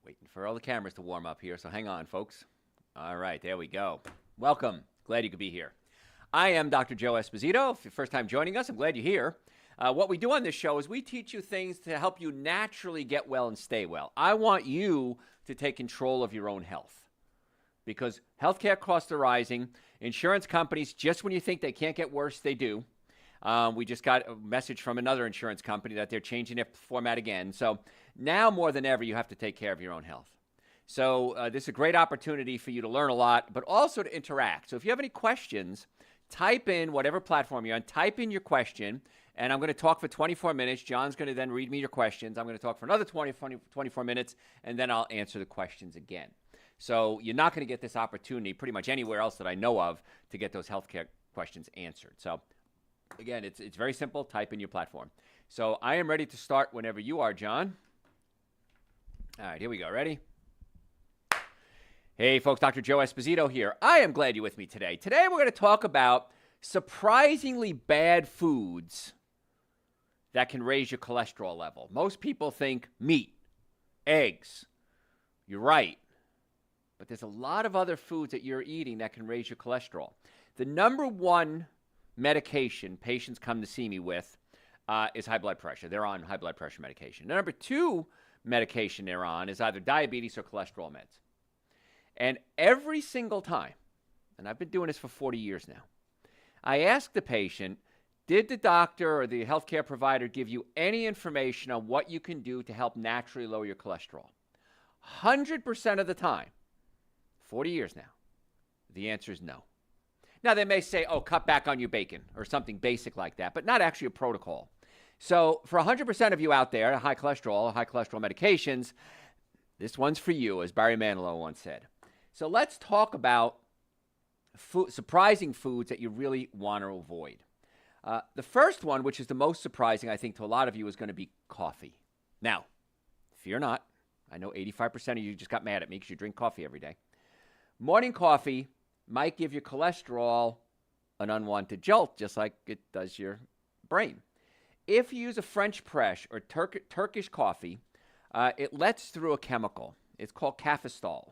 Waiting for all the cameras to warm up here, so hang on, folks. All right, there we go. Welcome. Glad you could be here. I am Dr. Joe Esposito. If you're first time joining us, I'm glad you're here. What we do on this show is we teach you things to help you naturally get well and stay well. I want you to take control of your own health because healthcare costs are rising. Insurance companies, just when you think they can't get worse, they do. We just got a message from another insurance company that they're changing their format again. So now more than ever, you have to take care of your own health. So this is a great opportunity for you to learn a lot, but also to interact. So if you have any questions, type in whatever platform you're on, type in your question, and I'm going to talk for 24 minutes. John's going to then read me your questions. I'm going to talk for another 24 minutes, and then I'll answer the questions again. So you're not going to get this opportunity pretty much anywhere else that I know of to get those healthcare questions answered. So again, it's very simple. Type in your platform. So I am ready to start whenever you are, John. All right, here we go. Ready? Hey, folks, Dr. Joe Esposito here. I am glad you're with me today. Today, we're going to talk about surprisingly bad foods that can raise your cholesterol level. Most people think meat, eggs. You're right. But there's a lot of other foods that you're eating that can raise your cholesterol. The number one medication patients come to see me with is high blood pressure. They're on high blood pressure medication. The number two medication they're on is either diabetes or cholesterol meds. And every single time, and I've been doing this for 40 years now, I ask the patient, did the doctor or the healthcare provider give you any information on what you can do to help naturally lower your cholesterol? 100% of the time, 40 years now, the answer is no. Now, they may say, oh, cut back on your bacon or something basic like that, but not actually a protocol. So for 100% of you out there, high cholesterol medications, this one's for you, as Barry Manilow once said. So let's talk about surprising foods that you really want to avoid. The first one, which is the most surprising, I think, to a lot of you, is going to be coffee. Now, fear not. I know 85% of you just got mad at me because you drink coffee every day. Morning coffee might give your cholesterol an unwanted jolt, just like it does your brain. If you use a French press or Turkish coffee, it lets through a chemical. It's called cafestol.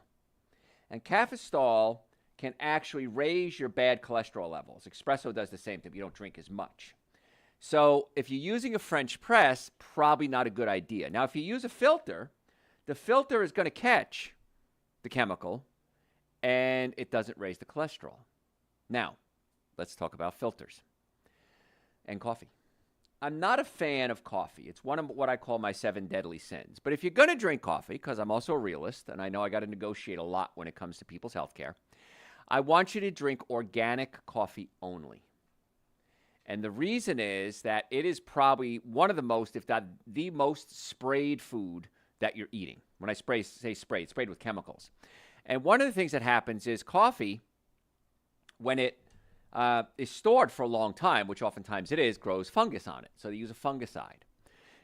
And cafestol can actually raise your bad cholesterol levels. Espresso does the same thing. You don't drink as much. So if you're using a French press, probably not a good idea. Now, if you use a filter, the filter is going to catch the chemical, and it doesn't raise the cholesterol. Now, let's talk about filters and coffee. I'm not a fan of coffee. It's one of what I call my 7 deadly sins. But if you're going to drink coffee, because I'm also a realist, and I know I got to negotiate a lot when it comes to people's health care, I want you to drink organic coffee only. And the reason is that it is probably one of the most, if not the most sprayed food that you're eating. When I say sprayed, sprayed with chemicals. And one of the things that happens is coffee, when it is stored for a long time, which oftentimes it is, grows fungus on it. So they use a fungicide.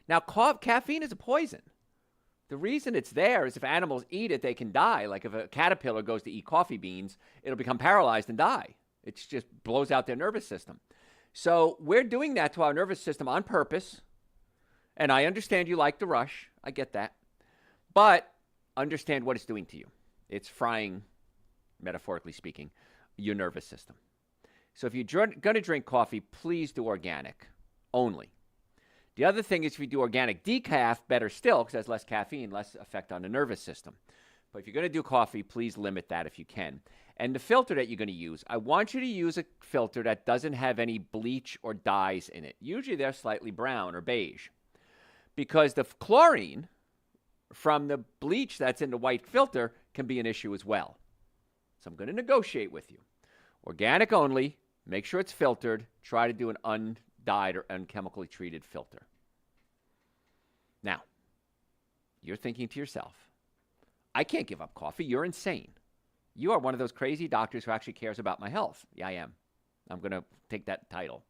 Now, caffeine is a poison. The reason it's there is if animals eat it, they can die. Like if a caterpillar goes to eat coffee beans, it'll become paralyzed and die. It just blows out their nervous system. So we're doing that to our nervous system on purpose. And I understand you like the rush. I get that. But understand what it's doing to you. It's frying, metaphorically speaking, your nervous system. So if you're going to drink coffee, please do organic only. The other thing is if you do organic decaf, better still, because it has less caffeine, less effect on the nervous system. But if you're going to do coffee, please limit that if you can. And the filter that you're going to use, I want you to use a filter that doesn't have any bleach or dyes in it. Usually they're slightly brown or beige. Because the chlorine from the bleach that's in the white filter can be an issue as well. So I'm going to negotiate with you. Organic only, make sure it's filtered, try to do an undyed or unchemically treated filter. Now, you're thinking to yourself, I can't give up coffee, you're insane. You are one of those crazy doctors who actually cares about my health. Yeah, I am. I'm going to take that title.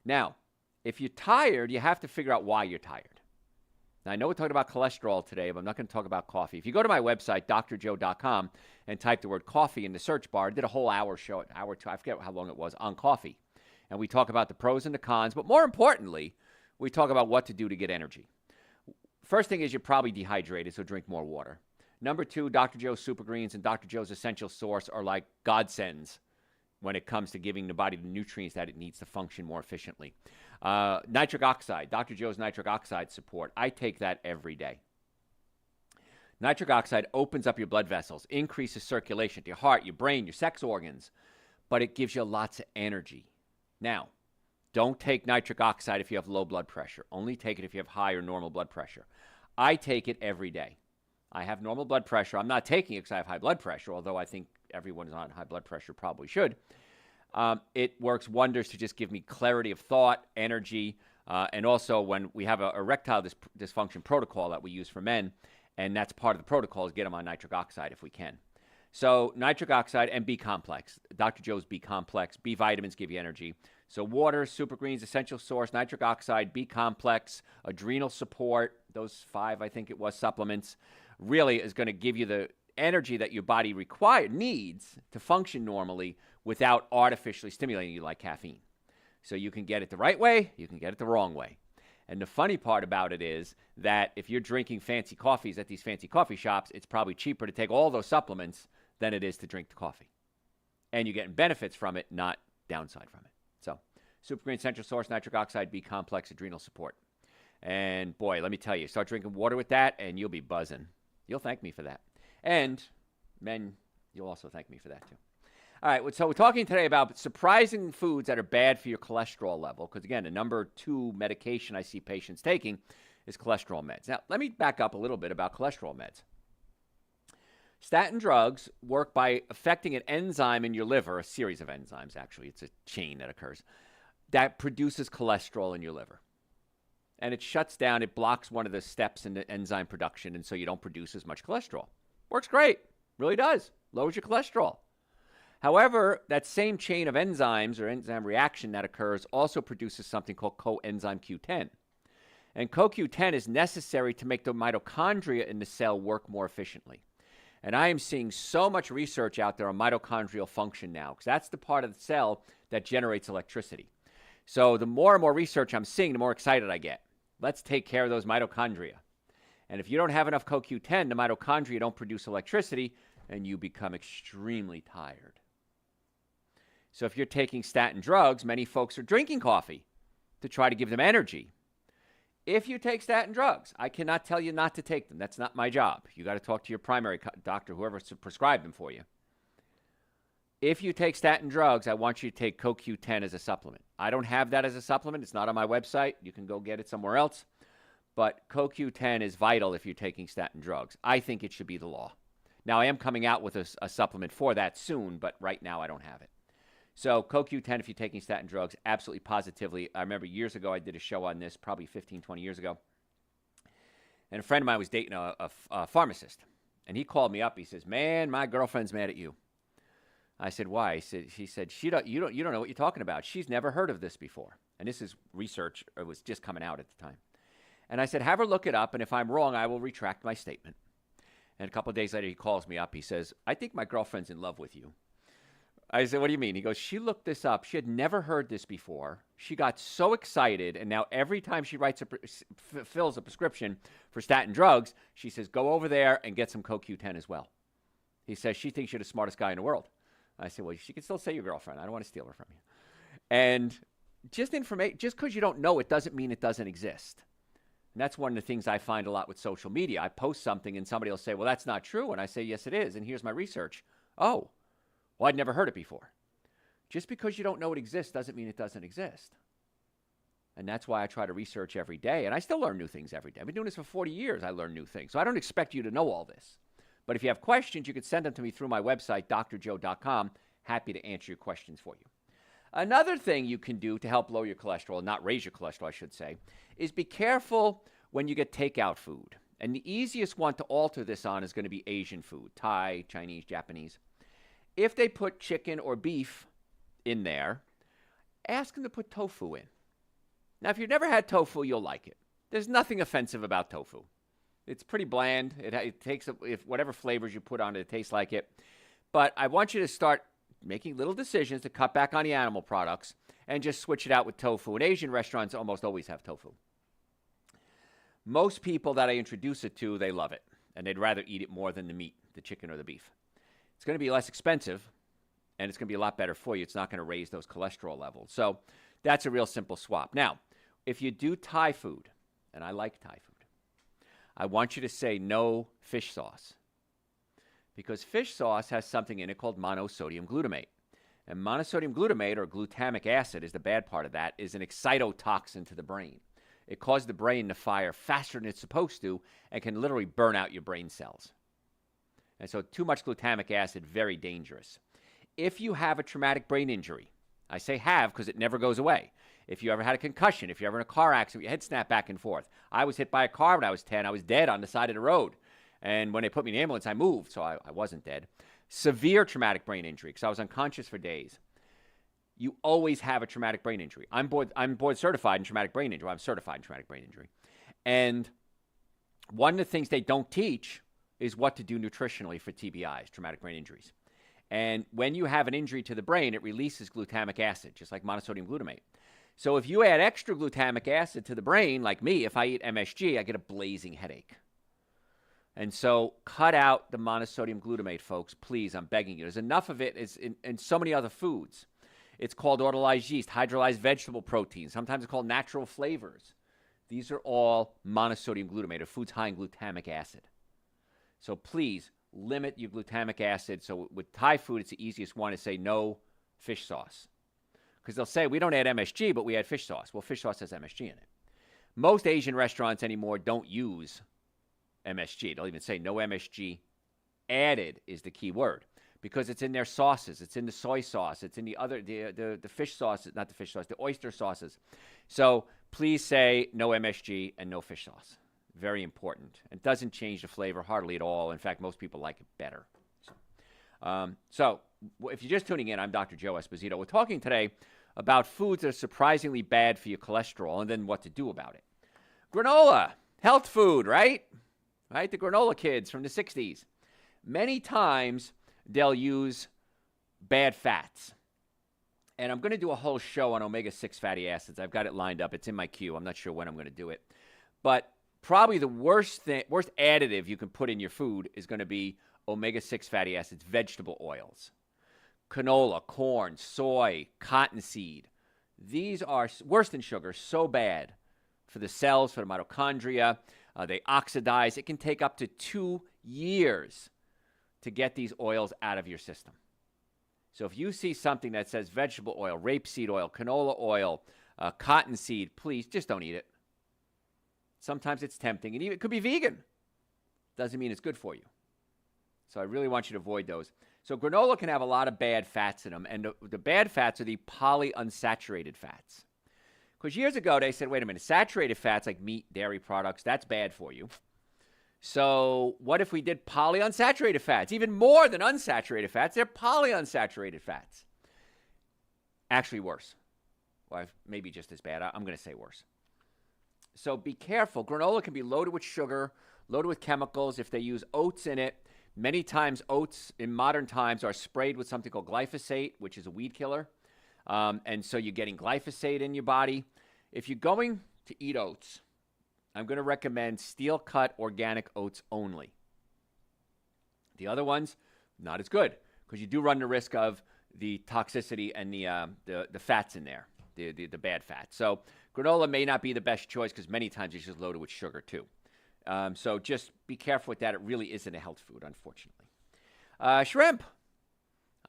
Now, if you're tired, you have to figure out why you're tired. Now, I know we're talking about cholesterol today, but I'm not going to talk about coffee. If you go to my website, drjoe.com, and type the word coffee in the search bar, I did a whole hour show, I forget how long it was, on coffee. And we talk about the pros and the cons, but more importantly, we talk about what to do to get energy. First thing is you're probably dehydrated, so drink more water. Number 2, Dr. Joe's Super Greens and Dr. Joe's Essential Source are like godsends when it comes to giving the body the nutrients that it needs to function more efficiently. Nitric oxide, Dr. Joe's nitric oxide support. I take that every day. Nitric oxide opens up your blood vessels, increases circulation to your heart, your brain, your sex organs, but it gives you lots of energy. Now, don't take nitric oxide if you have low blood pressure. Only take it if you have high or normal blood pressure. I take it every day. I have normal blood pressure. I'm not taking it because I have high blood pressure, although I think everyone who's on high blood pressure probably should. It works wonders to just give me clarity of thought, energy, and also when we have a erectile dysfunction protocol that we use for men, and that's part of the protocol is get them on nitric oxide if we can. So nitric oxide and B-complex. Dr. Joe's B-complex. B vitamins give you energy. So water, Super Greens, Essential Source, nitric oxide, B-complex, adrenal support, those 5, I think it was, supplements, really is going to give you the energy that your body needs to function normally without artificially stimulating you like caffeine. So you can get it the right way, you can get it the wrong way. And the funny part about it is that if you're drinking fancy coffees at these fancy coffee shops, it's probably cheaper to take all those supplements than it is to drink the coffee. And you're getting benefits from it, not downside from it. So, Super Green Essential Source, nitric oxide, B-complex, adrenal support. And boy, let me tell you, start drinking water with that and you'll be buzzing. You'll thank me for that. And men, you'll also thank me for that too. All right, so we're talking today about surprising foods that are bad for your cholesterol level, because again, the number 2 medication I see patients taking is cholesterol meds. Now, let me back up a little bit about cholesterol meds. Statin drugs work by affecting an enzyme in your liver, a series of enzymes actually, it's a chain that occurs, that produces cholesterol in your liver. And it shuts down, it blocks one of the steps in the enzyme production, and so you don't produce as much cholesterol. Works great, really does, lowers your cholesterol. However, that same chain of enzymes or enzyme reaction that occurs also produces something called coenzyme Q10. And CoQ10 is necessary to make the mitochondria in the cell work more efficiently. And I am seeing so much research out there on mitochondrial function now, because that's the part of the cell that generates electricity. So the more and more research I'm seeing, the more excited I get. Let's take care of those mitochondria. And if you don't have enough CoQ10, the mitochondria don't produce electricity, and you become extremely tired. So if you're taking statin drugs, many folks are drinking coffee to try to give them energy. If you take statin drugs, I cannot tell you not to take them. That's not my job. You got to talk to your primary doctor, whoever prescribed them for you. If you take statin drugs, I want you to take CoQ10 as a supplement. I don't have that as a supplement. It's not on my website. You can go get it somewhere else. But CoQ10 is vital if you're taking statin drugs. I think it should be the law. Now, I am coming out with a supplement for that soon, but right now I don't have it. So CoQ10, if you're taking statin drugs, absolutely positively. I remember years ago I did a show on this, probably 15, 20 years ago. And a friend of mine was dating a pharmacist. And he called me up. He says, man, my girlfriend's mad at you. I said, why? He said, you don't know what you're talking about. She's never heard of this before. And this is research. It was just coming out at the time. And I said, have her look it up. And if I'm wrong, I will retract my statement. And a couple of days later, he calls me up. He says, I think my girlfriend's in love with you. I said, what do you mean? He goes, she looked this up. She had never heard this before. She got so excited. And now every time she fills a prescription for statin drugs, she says, go over there and get some CoQ10 as well. He says, she thinks you're the smartest guy in the world. I said, well, she can still say your girlfriend. I don't want to steal her from you. And just because you don't know it doesn't mean it doesn't exist. And that's one of the things I find a lot with social media. I post something and somebody will say, well, that's not true. And I say, yes, it is. And here's my research. Oh, well, I'd never heard it before. Just because you don't know it exists doesn't mean it doesn't exist. And that's why I try to research every day. And I still learn new things every day. I've been doing this for 40 years. I learn new things. So I don't expect you to know all this. But if you have questions, you can send them to me through my website, drjoe.com. Happy to answer your questions for you. Another thing you can do to help lower your cholesterol, not raise your cholesterol, I should say, is be careful when you get takeout food. And the easiest one to alter this on is going to be Asian food, Thai, Chinese, Japanese. If they put chicken or beef in there, ask them to put tofu in. Now, if you've never had tofu, you'll like it. There's nothing offensive about tofu. It's pretty bland. It takes whatever flavors you put on it, it tastes like it. But I want you to start making little decisions to cut back on the animal products and just switch it out with tofu. And Asian restaurants almost always have tofu. Most people that I introduce it to, they love it. and they'd rather eat it more than the meat, the chicken or the beef. It's going to be less expensive, and it's going to be a lot better for you. It's not going to raise those cholesterol levels. So that's a real simple swap. Now, if you do Thai food, and I like Thai food, I want you to say no fish sauce, because fish sauce has something in it called monosodium glutamate. And monosodium glutamate, or glutamic acid, is the bad part of that, is an excitotoxin to the brain. It causes the brain to fire faster than it's supposed to and can literally burn out your brain cells. And so too much glutamic acid, very dangerous. If you have a traumatic brain injury, I say have because it never goes away. If you ever had a concussion, if you're ever in a car accident, your head snapped back and forth. I was hit by a car when I was 10. I was dead on the side of the road. And when they put me in the ambulance, I moved, so I wasn't dead. Severe traumatic brain injury, because I was unconscious for days. You always have a traumatic brain injury. I'm board certified in traumatic brain injury. I'm certified in traumatic brain injury. And one of the things they don't teach is what to do nutritionally for TBIs, traumatic brain injuries. And when you have an injury to the brain, it releases glutamic acid, just like monosodium glutamate. So if you add extra glutamic acid to the brain, like me, if I eat MSG, I get a blazing headache. And so cut out the monosodium glutamate, folks. Please, I'm begging you. There's enough of it in so many other foods. It's called autolyzed yeast, hydrolyzed vegetable protein. Sometimes it's called natural flavors. These are all monosodium glutamate, or foods high in glutamic acid. So please limit your glutamic acid. So with Thai food, it's the easiest one to say no fish sauce. Because they'll say, we don't add MSG, but we add fish sauce. Well, fish sauce has MSG in it. Most Asian restaurants anymore don't use MSG. They'll even say no MSG added is the key word, because it's in their sauces. It's in the soy sauce. It's in the other, the fish sauce, not the fish sauce, the oyster sauces. So please say no MSG and no fish sauce. Very important. It doesn't change the flavor hardly at all. In fact, most people like it better. So if you're just tuning in, I'm Dr. Joe Esposito. We're talking today about foods that are surprisingly bad for your cholesterol and then what to do about it. Granola, health food, right? Right? The granola kids from the 60s. Many times they'll use bad fats. And I'm going to do a whole show on omega-6 fatty acids. I've got it lined up. It's in my queue. I'm not sure when I'm going to do it. But probably the worst additive you can put in your food is going to be omega-6 fatty acids, vegetable oils. Canola, corn, soy, cottonseed. These are worse than sugar, so bad for the cells, for the mitochondria. They oxidize. It can take up to 2 years to get these oils out of your system. So if you see something that says vegetable oil, rapeseed oil, canola oil, cottonseed, please just don't eat it. Sometimes it's tempting, and even it could be vegan. Doesn't mean it's good for you. So I really want you to avoid those. So granola can have a lot of bad fats in them, and the bad fats are the polyunsaturated fats. Because years ago, they said, wait a minute, saturated fats like meat, dairy products, that's bad for you. So what if we did polyunsaturated fats? Even more than unsaturated fats, they're polyunsaturated fats. Actually worse. Well, maybe just as bad. I'm going to say worse. So be careful. Granola can be loaded with sugar, loaded with chemicals. If they use oats in it, many times oats in modern times are sprayed with something called glyphosate, which is a weed killer. And so you're getting glyphosate in your body. If you're going to eat oats, I'm going to recommend steel-cut organic oats only. The other ones, not as good, because you do run the risk of the toxicity and the fats in there, the bad fats. So granola may not be the best choice because many times it's just loaded with sugar too. So just be careful with that. It really isn't a health food, unfortunately. Shrimp.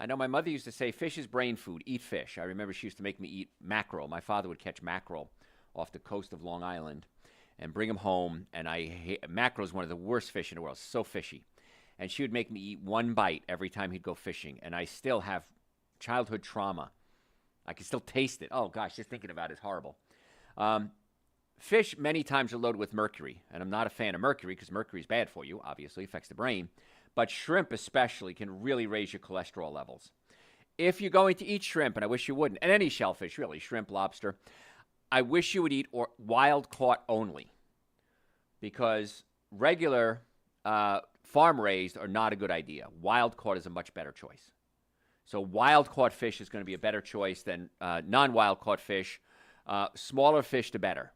I know my mother used to say fish is brain food. Eat fish. I remember she used to make me eat mackerel. My father would catch mackerel off the coast of Long Island and bring them home. And mackerel is one of the worst fish in the world. So fishy. And she would make me eat one bite every time he'd go fishing. And I still have childhood trauma. I can still taste it. Oh, gosh, just thinking about it is horrible. Fish many times are loaded with mercury. And I'm not a fan of mercury because mercury is bad for you, obviously, affects the brain. But shrimp especially can really raise your cholesterol levels. If you're going to eat shrimp, and I wish you wouldn't, and any shellfish really, shrimp, lobster, I wish you would eat wild-caught only, because regular farm-raised are not a good idea. Wild-caught is a much better choice. So wild-caught fish is going to be a better choice than non-wild-caught fish. Smaller fish, the better.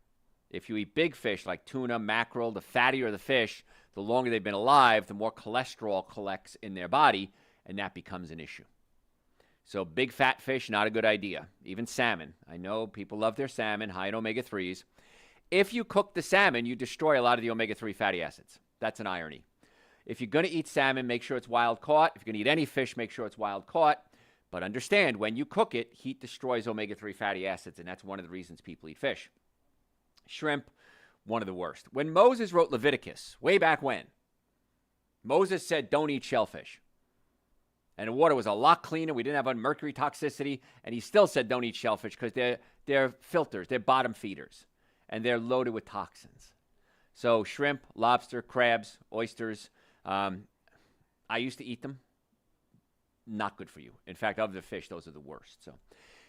If you eat big fish like tuna, mackerel, the fattier the fish, the longer they've been alive, the more cholesterol collects in their body, and that becomes an issue. So big fat fish, not a good idea. Even salmon. I know people love their salmon, high in omega-3s. If you cook the salmon, you destroy a lot of the omega-3 fatty acids. That's an irony. If you're going to eat salmon, make sure it's wild caught. If you're going to eat any fish, make sure it's wild caught. But understand, when you cook it, heat destroys omega-3 fatty acids, and that's one of the reasons people eat fish. Shrimp, one of the worst. When Moses wrote Leviticus, way back when, Moses said, don't eat shellfish. And the water was a lot cleaner. We didn't have mercury toxicity. And he still said don't eat shellfish because they're filters. They're bottom feeders. And they're loaded with toxins. So shrimp, lobster, crabs, oysters. I used to eat them. Not good for you. In fact, of the fish, those are the worst. So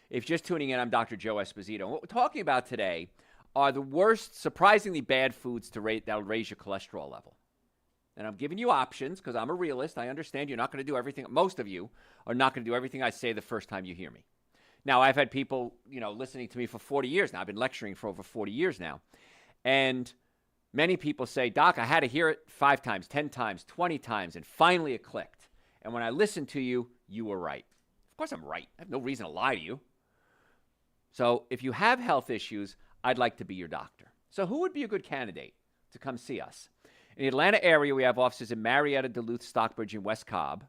if you're just tuning in, I'm Dr. Joe Esposito. What we're talking about today are the worst, surprisingly bad foods that'll raise your cholesterol level. And I'm giving you options because I'm a realist. I understand you're not going to do everything. Most of you are not going to do everything I say the first time you hear me. Now, I've had people, listening to me for 40 years now. I've been lecturing for over 40 years now. And many people say, Doc, I had to hear it 5 times, 10 times, 20 times, and finally it clicked. And when I listened to you, you were right. Of course I'm right. I have no reason to lie to you. So if you have health issues, I'd like to be your doctor. So who would be a good candidate to come see us? In the Atlanta area, we have offices in Marietta, Duluth, Stockbridge, and West Cobb.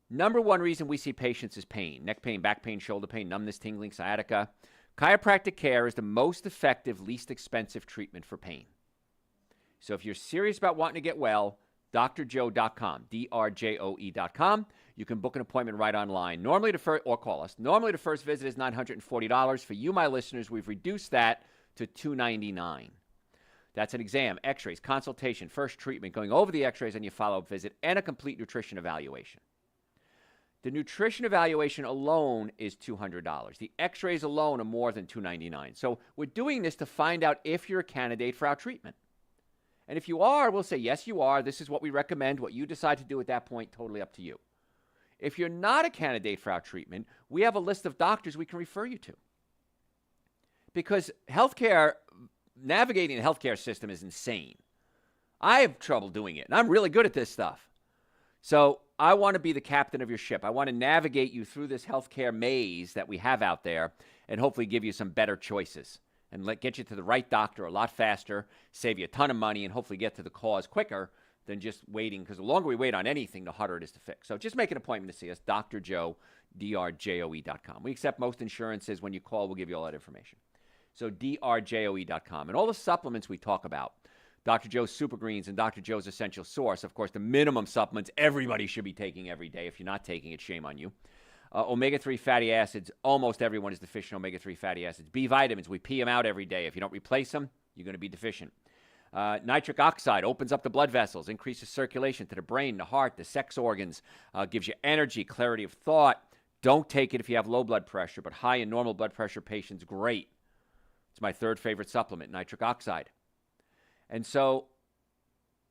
Number one reason we see patients is pain. Neck pain, back pain, shoulder pain, numbness, tingling, sciatica. Chiropractic care is the most effective, least expensive treatment for pain. So if you're serious about wanting to get well, drjoe.com, drjoe.com. You can book an appointment right online. Or call us. Normally, the first visit is $940. For you, my listeners, we've reduced that to $299. That's an exam, x-rays, consultation, first treatment, going over the x-rays on your follow-up visit, and a complete nutrition evaluation. The nutrition evaluation alone is $200. The x-rays alone are more than $299. So we're doing this to find out if you're a candidate for our treatment. And if you are, we'll say, yes, you are. This is what we recommend. What you decide to do at that point, totally up to you. If you're not a candidate for our treatment, we have a list of doctors we can refer you to. Because navigating the healthcare system is insane. I have trouble doing it, and I'm really good at this stuff. So I want to be the captain of your ship. I want to navigate you through this healthcare maze that we have out there and hopefully give you some better choices and get you to the right doctor a lot faster, save you a ton of money, and hopefully get to the cause quicker than just waiting, because the longer we wait on anything, the harder it is to fix. So just make an appointment to see us, Dr. Joe, drjoe.com. We accept most insurances. When you call, we'll give you all that information. So drjoe.com. And all the supplements we talk about, Dr. Joe's Super Greens and Dr. Joe's Essential Source, of course, the minimum supplements everybody should be taking every day. If you're not taking it, shame on you. Omega-3 fatty acids, almost everyone is deficient in omega-3 fatty acids. B vitamins, we pee them out every day. If you don't replace them, you're going to be deficient. Nitric oxide opens up the blood vessels, increases circulation to the brain, the heart, the sex organs, gives you energy, clarity of thought. Don't take it if you have low blood pressure, but high and normal blood pressure patients, great. It's my third favorite supplement, nitric oxide. And so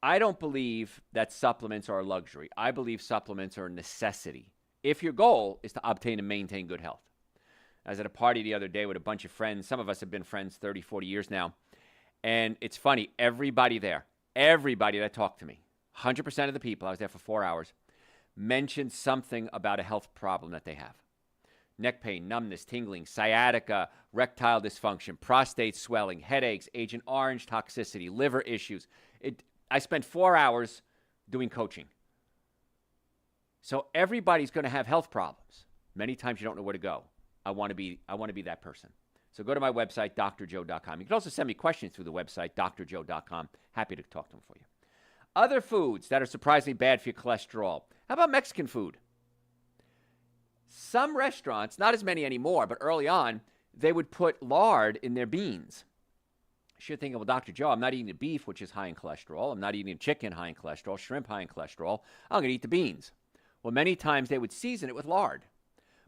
I don't believe that supplements are a luxury. I believe supplements are a necessity if your goal is to obtain and maintain good health. I was at a party the other day with a bunch of friends. Some of us have been friends 30, 40 years now. And it's funny, everybody that talked to me, 100% of the people, I was there for 4 hours, mentioned something about a health problem that they have. Neck pain, numbness, tingling, sciatica, erectile dysfunction, prostate swelling, headaches, Agent Orange toxicity, liver issues. I spent 4 hours doing coaching. So everybody's going to have health problems. Many times you don't know where to go. I want to be that person. So go to my website, drjoe.com. You can also send me questions through the website, drjoe.com. Happy to talk to them for you. Other foods that are surprisingly bad for your cholesterol. How about Mexican food? Some restaurants, not as many anymore, but early on, they would put lard in their beans. You're thinking, well, Dr. Joe, I'm not eating the beef, which is high in cholesterol. I'm not eating chicken, high in cholesterol, shrimp, high in cholesterol. I'm going to eat the beans. Well, many times they would season it with lard.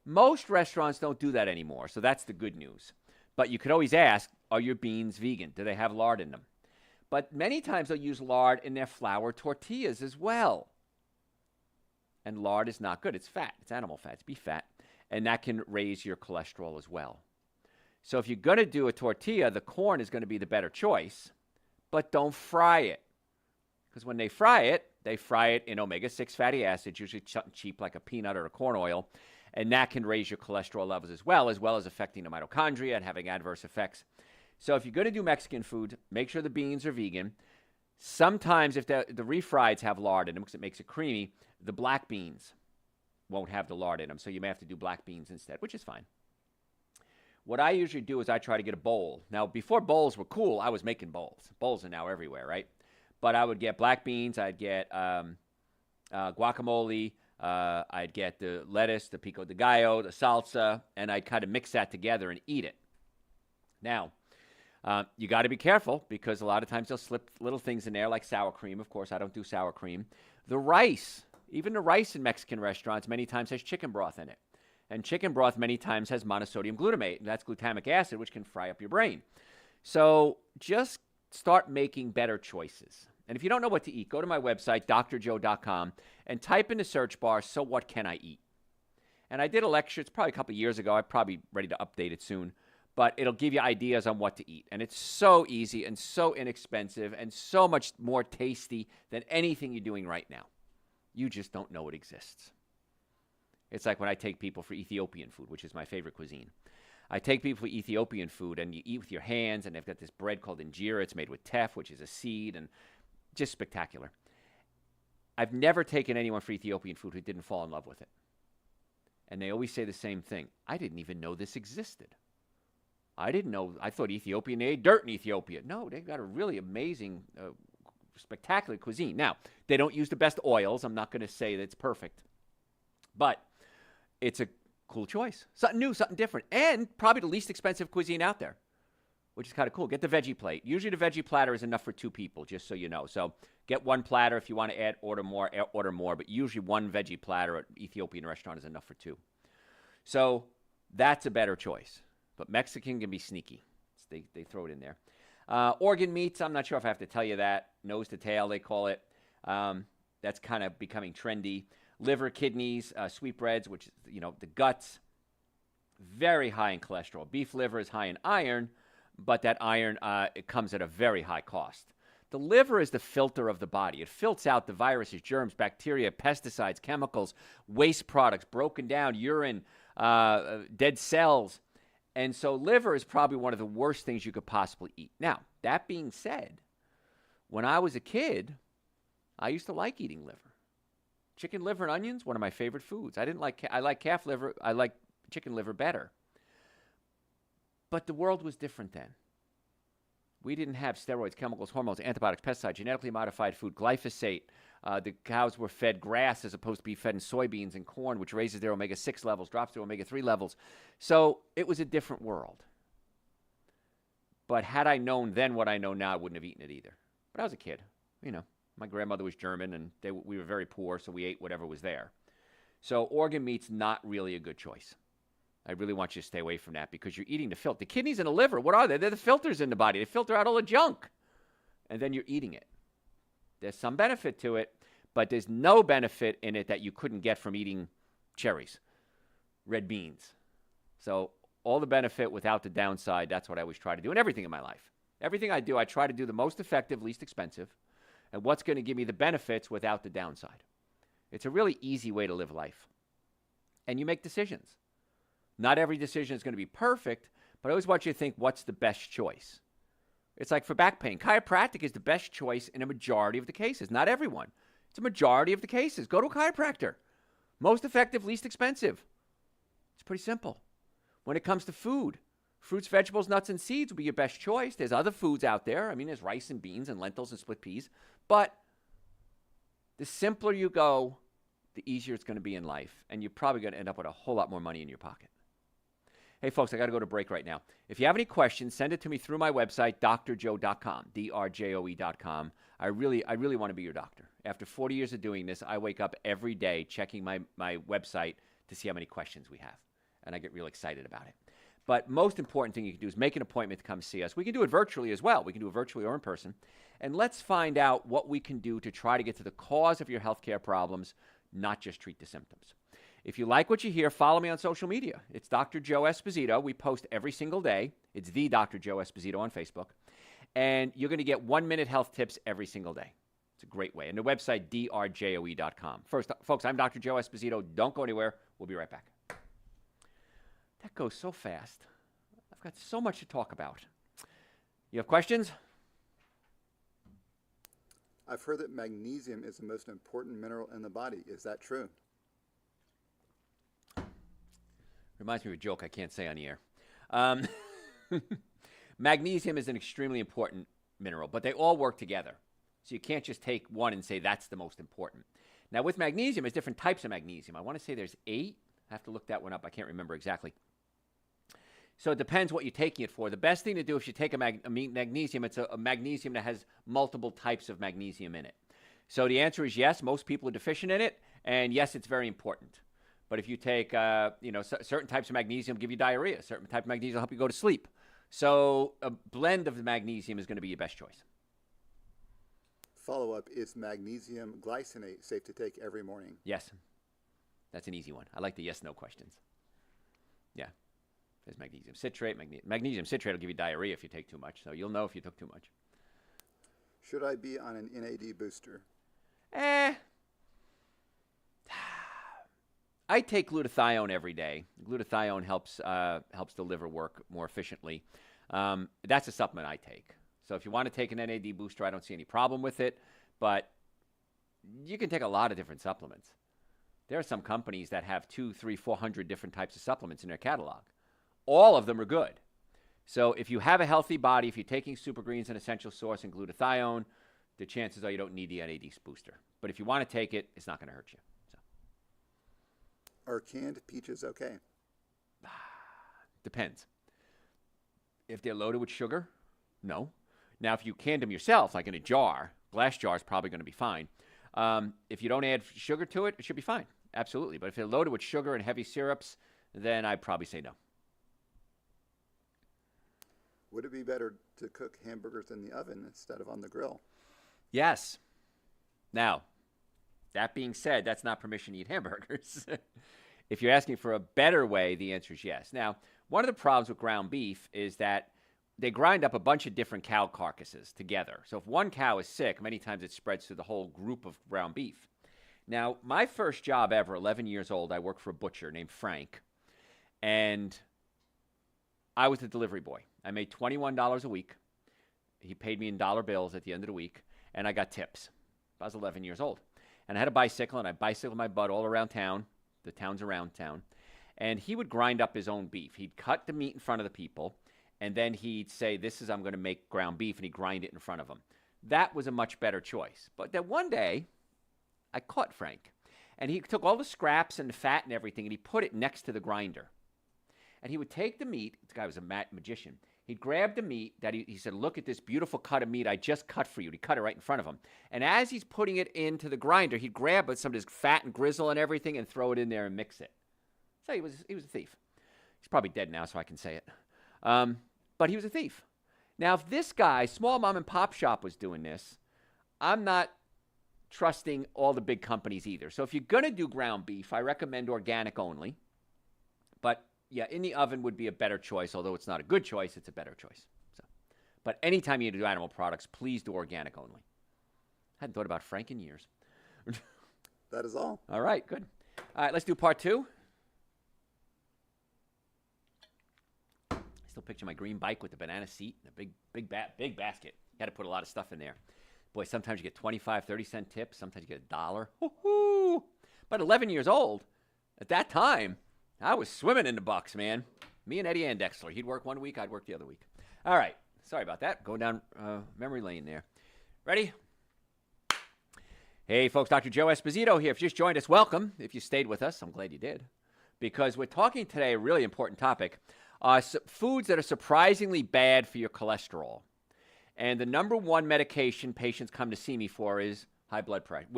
Most restaurants don't do that anymore, so that's the good news. But you could always ask, are your beans vegan? Do they have lard in them? But many times they'll use lard in their flour tortillas as well. And lard is not good. It's fat. It's animal fat. It's beef fat. And that can raise your cholesterol as well. So if you're going to do a tortilla, the corn is going to be the better choice. But don't fry it. Because when they fry it in omega-6 fatty acids, usually something cheap like a peanut or a corn oil, and that can raise your cholesterol levels as well as affecting the mitochondria and having adverse effects. So if you're going to do Mexican food, make sure the beans are vegan. Sometimes if the refrieds have lard in them because it makes it creamy, the black beans won't have the lard in them, so you may have to do black beans instead, which is fine. What I usually do is I try to get a bowl. Now, before bowls were cool, I was making bowls. Bowls are now everywhere, right? But I would get black beans, I'd get guacamole, I'd get the lettuce, the pico de gallo, the salsa, and I'd kind of mix that together and eat it. Now, you got to be careful because a lot of times they'll slip little things in there like sour cream. Of course, I don't do sour cream. The rice, even the rice in Mexican restaurants many times has chicken broth in it. And chicken broth many times has monosodium glutamate, and that's glutamic acid, which can fry up your brain. So just start making better choices. And if you don't know what to eat, go to my website, drjoe.com, and type in the search bar, so what can I eat? And I did a lecture, it's probably a couple of years ago. I'm probably ready to update it soon. But it'll give you ideas on what to eat. And it's so easy and so inexpensive and so much more tasty than anything you're doing right now. You just don't know it exists. It's like when I take people for Ethiopian food, which is my favorite cuisine. I take people for Ethiopian food, and you eat with your hands, and they've got this bread called injera. It's made with teff, which is a seed, and just spectacular. I've never taken anyone for Ethiopian food who didn't fall in love with it. And they always say the same thing. I didn't even know this existed. I didn't know. I thought Ethiopian, they ate dirt in Ethiopia. No, they've got a really amazing, spectacular cuisine. Now, they don't use the best oils. I'm not going to say that it's perfect. But it's a cool choice. Something new, something different. And probably the least expensive cuisine out there, which is kind of cool. Get the veggie plate. Usually the veggie platter is enough for 2 people, just so you know. So get 1 platter. If you want to add, order more. But usually 1 veggie platter at an Ethiopian restaurant is enough for 2. So that's a better choice. But Mexican can be sneaky. They throw it in there. Organ meats, I'm not sure if I have to tell you that. Nose to tail, they call it. That's kind of becoming trendy. Liver, kidneys, sweetbreads, which is, the guts, very high in cholesterol. Beef liver is high in iron, but that iron, it comes at a very high cost. The liver is the filter of the body. It filters out the viruses, germs, bacteria, pesticides, chemicals, waste products, broken down urine, dead cells. And so liver is probably one of the worst things you could possibly eat. Now, that being said, when I was a kid, I used to like eating liver. Chicken liver and onions, one of my favorite foods. I like calf liver. I like chicken liver better. But the world was different then. We didn't have steroids, chemicals, hormones, antibiotics, pesticides, genetically modified food, glyphosate. The cows were fed grass as opposed to be fed in soybeans and corn, which raises their omega-6 levels, drops their omega-3 levels. So it was a different world. But had I known then what I know now, I wouldn't have eaten it either. But I was a kid. My grandmother was German, and we were very poor, so we ate whatever was there. So organ meat's not really a good choice. I really want you to stay away from that because you're eating the filter. The kidneys and the liver, what are they? They're the filters in the body. They filter out all the junk, and then you're eating it. There's some benefit to it, but there's no benefit in it that you couldn't get from eating cherries, red beans. So all the benefit without the downside, that's what I always try to do in everything in my life. Everything I do, I try to do the most effective, least expensive, and what's going to give me the benefits without the downside. It's a really easy way to live life. And you make decisions. Not every decision is going to be perfect, but I always want you to think, what's the best choice? It's like for back pain. Chiropractic is the best choice in a majority of the cases. Not everyone. It's a majority of the cases. Go to a chiropractor. Most effective, least expensive. It's pretty simple. When it comes to food, fruits, vegetables, nuts, and seeds will be your best choice. There's other foods out there. There's rice and beans and lentils and split peas. But the simpler you go, the easier it's going to be in life. And you're probably going to end up with a whole lot more money in your pocket. Hey, folks, I got to go to break right now. If you have any questions, send it to me through my website, drjoe.com, drjoe.com. I really want to be your doctor. After 40 years of doing this, I wake up every day checking my website to see how many questions we have. And I get real excited about it. But most important thing you can do is make an appointment to come see us. We can do it virtually as well. We can do it virtually or in person. And let's find out what we can do to try to get to the cause of your healthcare problems, not just treat the symptoms. If you like what you hear, follow me on social media. It's Dr. Joe Esposito. We post every single day. It's the Dr. Joe Esposito on Facebook. And you're going to get 1-minute health tips every single day. It's a great way. And the website, drjoe.com. First, folks, I'm Dr. Joe Esposito. Don't go anywhere. We'll be right back. That goes so fast. I've got so much to talk about. You have questions? I've heard that magnesium is the most important mineral in the body. Is that true? Reminds me of a joke I can't say on the air. Magnesium is an extremely important mineral, but they all work together. So you can't just take one and say that's the most important. Now, with magnesium, there's different types of magnesium. I want to say there's 8. I have to look that one up. I can't remember exactly. So it depends what you're taking it for. The best thing to do if you take a magnesium, it's a magnesium that has multiple types of magnesium in it. So the answer is yes, most people are deficient in it, and yes, it's very important. But if you take, certain types of magnesium give you diarrhea. Certain type of magnesium will help you go to sleep. So a blend of the magnesium is going to be your best choice. Follow-up, is magnesium glycinate safe to take every morning? Yes. That's an easy one. I like the yes-no questions. Yeah. There's magnesium citrate. Magnesium citrate will give you diarrhea if you take too much. So you'll know if you took too much. Should I be on an NAD booster? I take glutathione every day. Glutathione helps the liver work more efficiently. That's a supplement I take. So if you want to take an NAD booster, I don't see any problem with it. But you can take a lot of different supplements. There are some companies that have 200, 300, 400 different types of supplements in their catalog. All of them are good. So if you have a healthy body, if you're taking Super Greens, an essential source, and glutathione, the chances are you don't need the NAD booster. But if you want to take it, it's not going to hurt you. So. Are canned peaches okay? Depends. If they're loaded with sugar, no. Now, if you canned them yourself, like in a jar, glass jar is probably going to be fine. If you don't add sugar to it, it should be fine. Absolutely. But if they're loaded with sugar and heavy syrups, then I'd probably say no. Would it be better to cook hamburgers in the oven instead of on the grill? Yes. Now, that being said, that's not permission to eat hamburgers. If you're asking for a better way, the answer is yes. Now, one of the problems with ground beef is that they grind up a bunch of different cow carcasses together. So if one cow is sick, many times it spreads to the whole group of ground beef. Now, my first job ever, 11 years old, I worked for a butcher named Frank, and I was the delivery boy. I made $21 a week. He paid me in dollar bills at the end of the week, and I got tips. I was 11 years old. And I had a bicycle, and I bicycled my butt all around town, the towns around town, and he would grind up his own beef. He'd cut the meat in front of the people, and then he'd say, I'm going to make ground beef, and he'd grind it in front of them. That was a much better choice. But then one day, I caught Frank, and he took all the scraps and the fat and everything, and he put it next to the grinder. And he would take the meat. The guy was a magician. He'd grab the meat that he said, look at this beautiful cut of meat I just cut for you. He cut it right in front of him. And as he's putting it into the grinder, he'd grab some of his fat and grizzle and everything and throw it in there and mix it. So he was a thief. He's probably dead now, so I can say it. But he was a thief. Now, if this guy, small mom and pop shop, was doing this, I'm not trusting all the big companies either. So if you're going to do ground beef, I recommend organic only. But yeah, in the oven would be a better choice. Although it's not a good choice, it's a better choice. So, but anytime you do animal products, please do organic only. I hadn't thought about Frank in years. That is all. All right, good. All right, let's do part 2. I still picture my green bike with the banana seat and a big basket. You got to put a lot of stuff in there. Boy, sometimes you get 25, 30-cent tips. Sometimes you get $1. Woo-hoo! But 11 years old, at that time, I was swimming in the bucks, man. Me and Eddie Andexler. He'd work one week, I'd work the other week. All right. Sorry about that. Going down memory lane there. Ready? Hey, folks. Dr. Joe Esposito here. If you just joined us, welcome. If you stayed with us, I'm glad you did. Because we're talking today a really important topic. Foods that are surprisingly bad for your cholesterol. And the number one medication patients come to see me for is high blood pressure.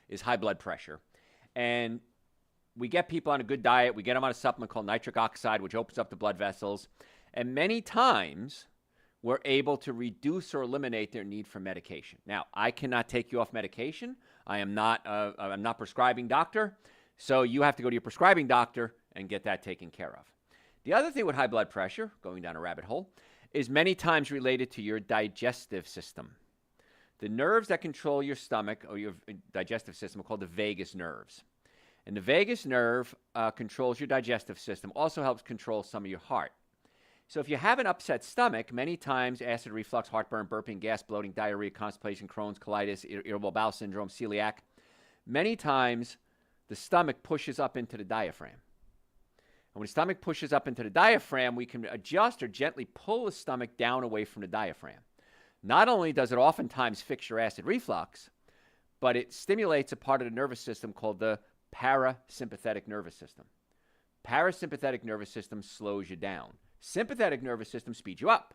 Is high blood pressure. And we get people on a good diet. We get them on a supplement called nitric oxide, which opens up the blood vessels. And many times, we're able to reduce or eliminate their need for medication. Now, I cannot take you off medication. I'm not a prescribing doctor. So you have to go to your prescribing doctor and get that taken care of. The other thing with high blood pressure, going down a rabbit hole, is many times related to your digestive system. The nerves that control your stomach or your digestive system are called the vagus nerves. And the vagus nerve controls your digestive system, also helps control some of your heart. So if you have an upset stomach, many times acid reflux, heartburn, burping, gas, bloating, diarrhea, constipation, Crohn's, colitis, irritable bowel syndrome, celiac, many times the stomach pushes up into the diaphragm. And when the stomach pushes up into the diaphragm, we can adjust or gently pull the stomach down away from the diaphragm. Not only does it oftentimes fix your acid reflux, but it stimulates a part of the nervous system called the parasympathetic nervous system. Parasympathetic nervous system slows you down. Sympathetic nervous system speeds you up.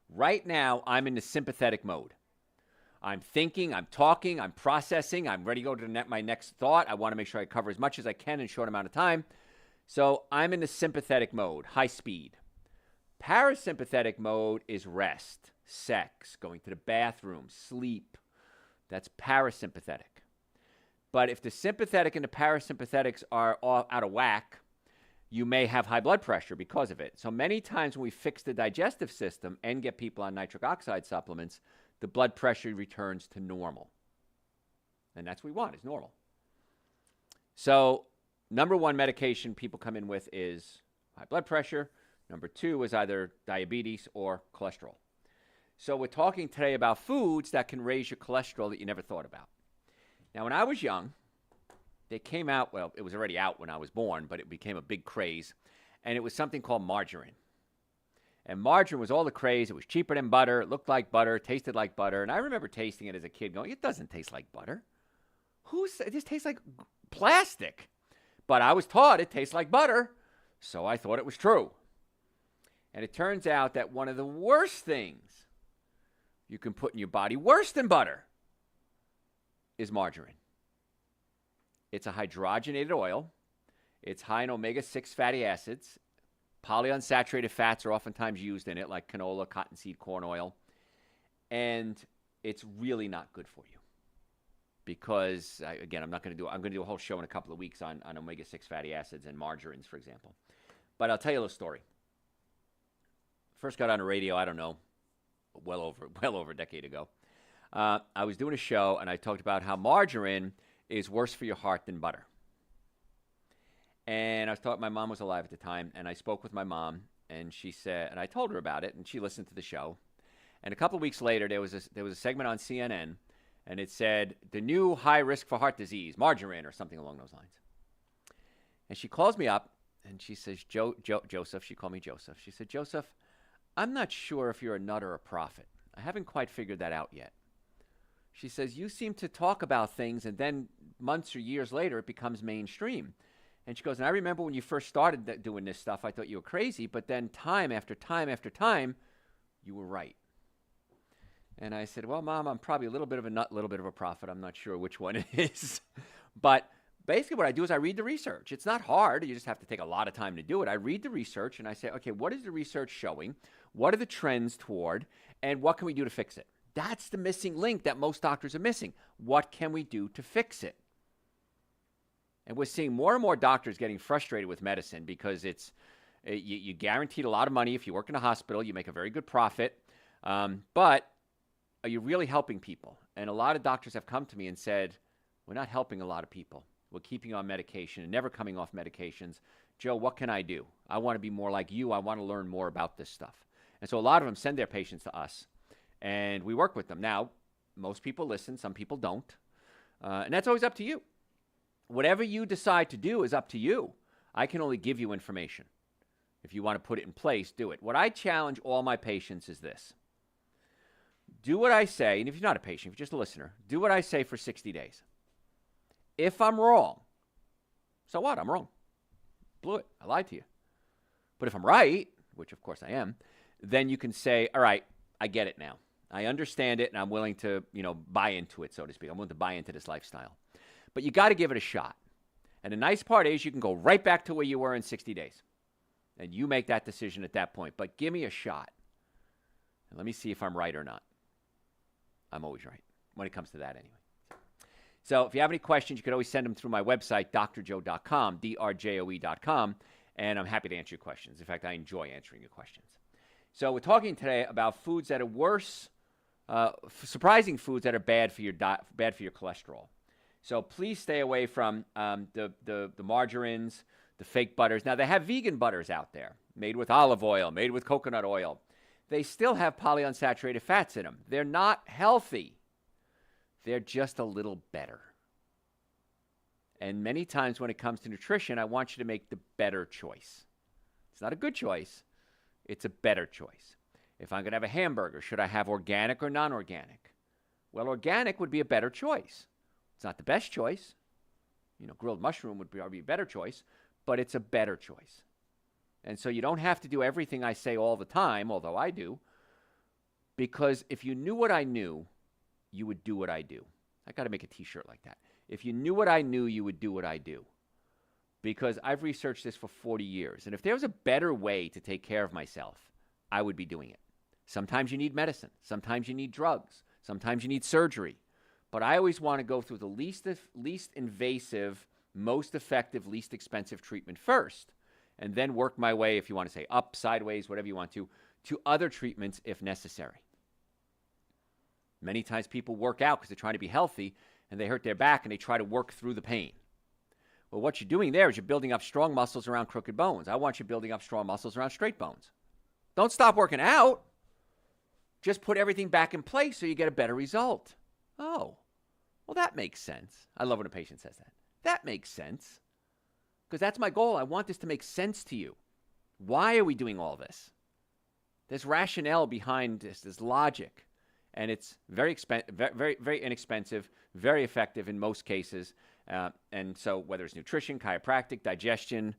Right now, I'm in the sympathetic mode. I'm thinking, I'm talking, I'm processing, I'm ready to go to my next thought. I want to make sure I cover as much as I can in a short amount of time. So I'm in the sympathetic mode, high speed. Parasympathetic mode is rest, sex, going to the bathroom, sleep. That's parasympathetic. But if the sympathetic and the parasympathetics are all out of whack, you may have high blood pressure because of it. So many times when we fix the digestive system and get people on nitric oxide supplements, the blood pressure returns to normal. And that's what we want, is normal. So number one medication people come in with is high blood pressure. Number two is either diabetes or cholesterol. So we're talking today about foods that can raise your cholesterol that you never thought about. Now, when I was young, they came out, well, it was already out when I was born, but it became a big craze, and it was something called margarine. And margarine was all the craze. It was cheaper than butter. It looked like butter, tasted like butter. And I remember tasting it as a kid going, it doesn't taste like butter. It just tastes like plastic. But I was taught it tastes like butter, so I thought it was true. And it turns out that one of the worst things you can put in your body, worse than butter, is margarine. It's a hydrogenated oil. It's high in omega-6 fatty acids. Polyunsaturated fats are oftentimes used in it, like canola, cottonseed, corn oil. And it's really not good for you. Because, I'm going to do a whole show in a couple of weeks on omega-6 fatty acids and margarines, for example. But I'll tell you a little story. First got on the radio, I don't know, well over a decade ago. I was doing a show, and I talked about how margarine is worse for your heart than butter. And I was talking, my mom was alive at the time, and I spoke with my mom, and she said, and I told her about it, and she listened to the show. And a couple of weeks later, there was a segment on CNN, and it said, the new high risk for heart disease, margarine, or something along those lines. And she calls me up, and she says, Joseph, she called me Joseph. She said, Joseph, I'm not sure if you're a nut or a prophet. I haven't quite figured that out yet. She says, you seem to talk about things, and then months or years later, it becomes mainstream. And she goes, and I remember when you first started doing this stuff, I thought you were crazy, but then time after time after time, you were right. And I said, well, Mom, I'm probably a little bit of a nut, a little bit of a prophet. I'm not sure which one it is. But basically what I do is I read the research. It's not hard. You just have to take a lot of time to do it. I read the research, and I say, okay, what is the research showing? What are the trends toward? And what can we do to fix it? That's the missing link that most doctors are missing. What can we do to fix it? And we're seeing more and more doctors getting frustrated with medicine because you guaranteed a lot of money. If you work in a hospital, you make a very good profit. But are you really helping people? And a lot of doctors have come to me and said, we're not helping a lot of people. We're keeping you on medication and never coming off medications. Joe, what can I do? I want to be more like you. I want to learn more about this stuff. And so a lot of them send their patients to us, and we work with them. Now, most people listen. Some people don't. And that's always up to you. Whatever you decide to do is up to you. I can only give you information. If you want to put it in place, do it. What I challenge all my patients is this. Do what I say, and if you're not a patient, if you're just a listener, do what I say for 60 days. If I'm wrong, so what? I'm wrong. Blew it. I lied to you. But if I'm right, which of course I am, then you can say, all right, I get it now. I understand it, and I'm willing to, buy into it, so to speak. I'm willing to buy into this lifestyle. But you got to give it a shot. And the nice part is you can go right back to where you were in 60 days. And you make that decision at that point. But give me a shot. And let me see if I'm right or not. I'm always right when it comes to that anyway. So if you have any questions, you can always send them through my website, drjoe.com, drjoe.com, and I'm happy to answer your questions. In fact, I enjoy answering your questions. So we're talking today about foods that are worse surprising foods that are bad for your bad for your cholesterol. So please stay away from the margarines, the fake butters. Now they have vegan butters out there, made with olive oil, made with coconut oil. They still have polyunsaturated fats in them. They're not healthy. They're just a little better. And many times when it comes to nutrition, I want you to make the better choice. It's not a good choice. It's a better choice. If I'm going to have a hamburger, should I have organic or non-organic? Well, organic would be a better choice. It's not the best choice. Grilled mushroom would be a better choice, but it's a better choice. And so you don't have to do everything I say all the time, although I do, because if you knew what I knew, you would do what I do. I got to make a t-shirt like that. If you knew what I knew, you would do what I do. Because I've researched this for 40 years. And if there was a better way to take care of myself, I would be doing it. Sometimes you need medicine. Sometimes you need drugs. Sometimes you need surgery. But I always want to go through the least invasive, most effective, least expensive treatment first, and then work my way, if you want to say up, sideways, whatever you want to other treatments if necessary. Many times people work out because they're trying to be healthy, and they hurt their back, and they try to work through the pain. Well, what you're doing there is you're building up strong muscles around crooked bones. I want you building up strong muscles around straight bones. Don't stop working out. Just put everything back in place so you get a better result. Oh, well, that makes sense. I love when a patient says that. That makes sense. Because that's my goal. I want this to make sense to you. Why are we doing all this? There's rationale behind this. There's logic. And it's very inexpensive, very effective in most cases. And so whether it's nutrition, chiropractic, digestion,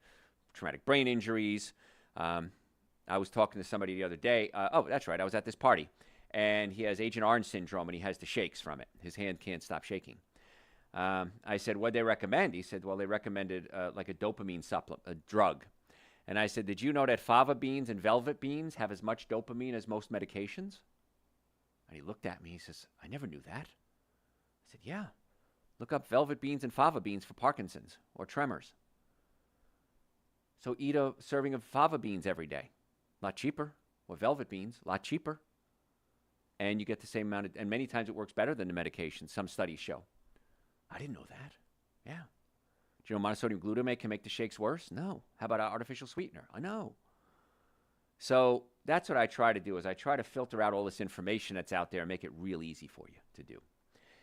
traumatic brain injuries. I was talking to somebody the other day. That's right. I was at this party. And he has Agent Orange syndrome, and he has the shakes from it. His hand can't stop shaking. I said, what'd they recommend? He said, well, they recommended like a dopamine supplement, a drug. And I said, did you know that fava beans and velvet beans have as much dopamine as most medications? And he looked at me. He says, I never knew that. I said, yeah. Look up velvet beans and fava beans for Parkinson's or tremors. So eat a serving of fava beans every day. A lot cheaper. Or velvet beans, a lot cheaper. And you get the same amount and many times it works better than the medication, some studies show. I didn't know that. Yeah. Do you know monosodium glutamate can make the shakes worse? No. How about an artificial sweetener? I know. So that's what I try to do is I try to filter out all this information that's out there and make it real easy for you to do.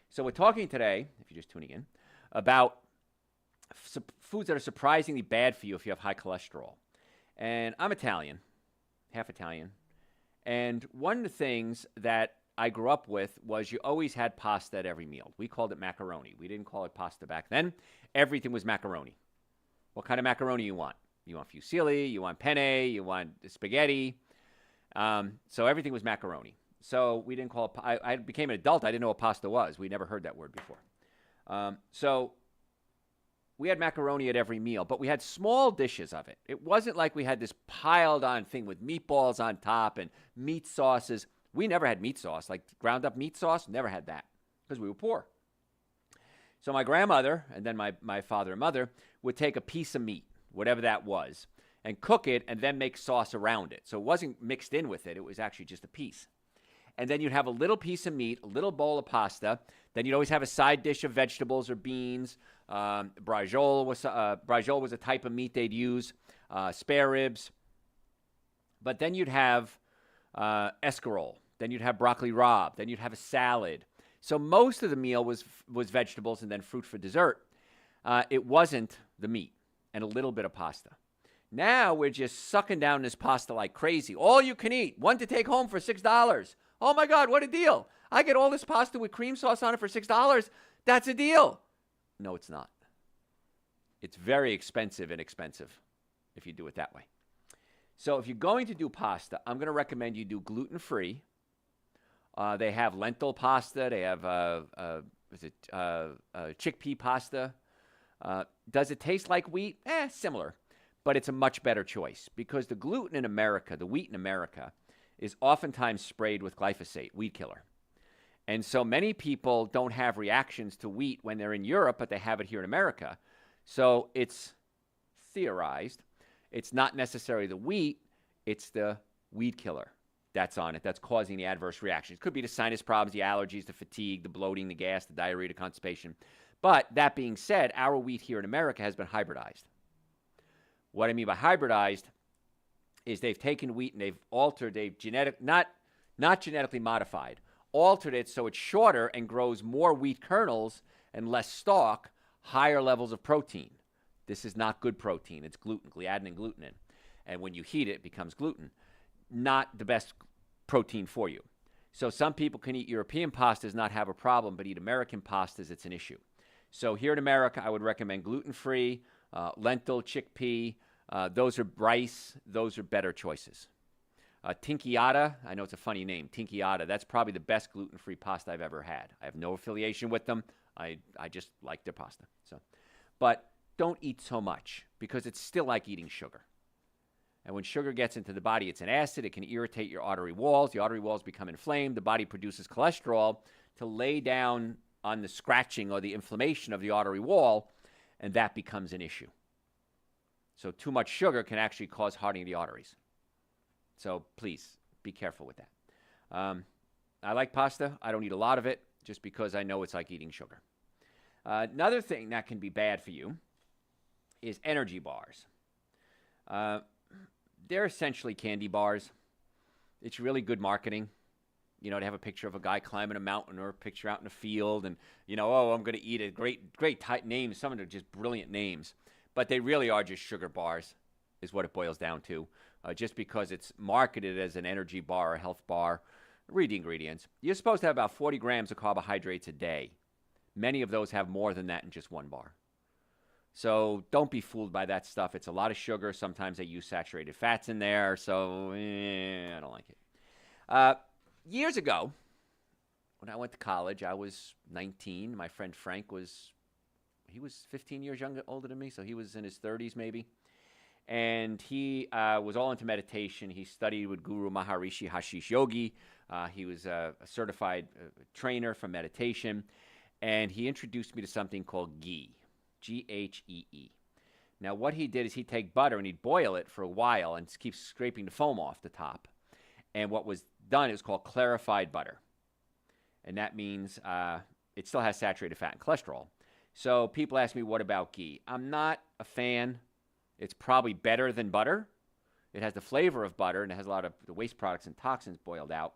So we're talking today, if you're just tuning in, about foods that are surprisingly bad for you if you have high cholesterol. And I'm Italian, half Italian. And one of the things that I grew up with was you always had pasta at every meal. We called it macaroni. We didn't call it pasta back then. Everything was macaroni. What kind of macaroni you want? You want fusilli, you want penne, you want spaghetti. So everything was macaroni. So we didn't call it, I became an adult, I didn't know what pasta was. We never heard that word before. So we had macaroni at every meal, but we had small dishes of it. It wasn't like we had this piled on thing with meatballs on top and meat sauces. We never had meat sauce, like ground up meat sauce, never had that because we were poor. So my grandmother and then my father and mother would take a piece of meat, whatever that was, and cook it and then make sauce around it. So it wasn't mixed in with it. It was actually just a piece. And then you'd have a little piece of meat, a little bowl of pasta. Then you'd always have a side dish of vegetables or beans. Braciole was a type of meat they'd use, spare ribs. But then you'd have escarole. Then you'd have broccoli rabe. Then you'd have a salad. So most of the meal was vegetables and then fruit for dessert. It wasn't the meat and a little bit of pasta. Now we're just sucking down this pasta like crazy. All you can eat, one to take home for $6. Oh my God, what a deal. I get all this pasta with cream sauce on it for $6. That's a deal. No, it's not. It's very expensive if you do it that way. So if you're going to do pasta, I'm going to recommend you do gluten-free. They have lentil pasta. They have chickpea pasta. Does it taste like wheat? Similar. But it's a much better choice because the gluten in America, the wheat in America, is oftentimes sprayed with glyphosate, weed killer. And so many people don't have reactions to wheat when they're in Europe, but they have it here in America. So it's theorized. It's not necessarily the wheat, it's the weed killer. that's on it. That's causing the adverse reactions. It could be the sinus problems, the allergies, the fatigue, the bloating, the gas, the diarrhea, the constipation. But that being said, our wheat here in America has been hybridized. What I mean by hybridized is they've taken wheat and they've altered, not genetically modified, altered it so it's shorter and grows more wheat kernels and less stalk, higher levels of protein. This is not good protein. It's gluten, gliadin and glutenin. And when you heat it, it becomes gluten. Not the best protein for you. So some people can eat European pastas, not have a problem, but eat American pastas, it's an issue. So here in America, I would recommend gluten-free, lentil, chickpea. Those are rice. Those are better choices. Tinkiata, I know it's a funny name, Tinkiata. That's probably the best gluten-free pasta I've ever had. I have no affiliation with them. I just like their pasta. But don't eat so much because it's still like eating sugar. And when sugar gets into the body, it's an acid. It can irritate your artery walls. The artery walls become inflamed. The body produces cholesterol to lay down on the scratching or the inflammation of the artery wall, and that becomes an issue. So too much sugar can actually cause hardening of the arteries. So please be careful with that. I like pasta. I don't eat a lot of it just because I know it's like eating sugar. Another thing that can be bad for you is energy bars. They're essentially candy bars. It's really good marketing. You know, to have a picture of a guy climbing a mountain or a picture out in a field and, you know, oh, I'm going to eat it. Great type names. Some of them are just brilliant names. But they really are just sugar bars is what it boils down to. Just because it's marketed as an energy bar or health bar. Read the ingredients. You're supposed to have about 40 grams of carbohydrates a day. Many of those have more than that in just one bar. So don't be fooled by that stuff. It's a lot of sugar. Sometimes they use saturated fats in there. So I don't like it. Years ago, when I went to college, I was 19. My friend Frank was 15 years older than me. So he was in his 30s maybe. And he was all into meditation. He studied with Guru Maharishi Hashish Yogi. He was a certified trainer for meditation. And he introduced me to something called ghee. Ghee. Now, what he did is he'd take butter and he'd boil it for a while and keep scraping the foam off the top. And what was done is called clarified butter. And that means it still has saturated fat and cholesterol. So people ask me, what about ghee? I'm not a fan. It's probably better than butter. It has the flavor of butter and it has a lot of the waste products and toxins boiled out.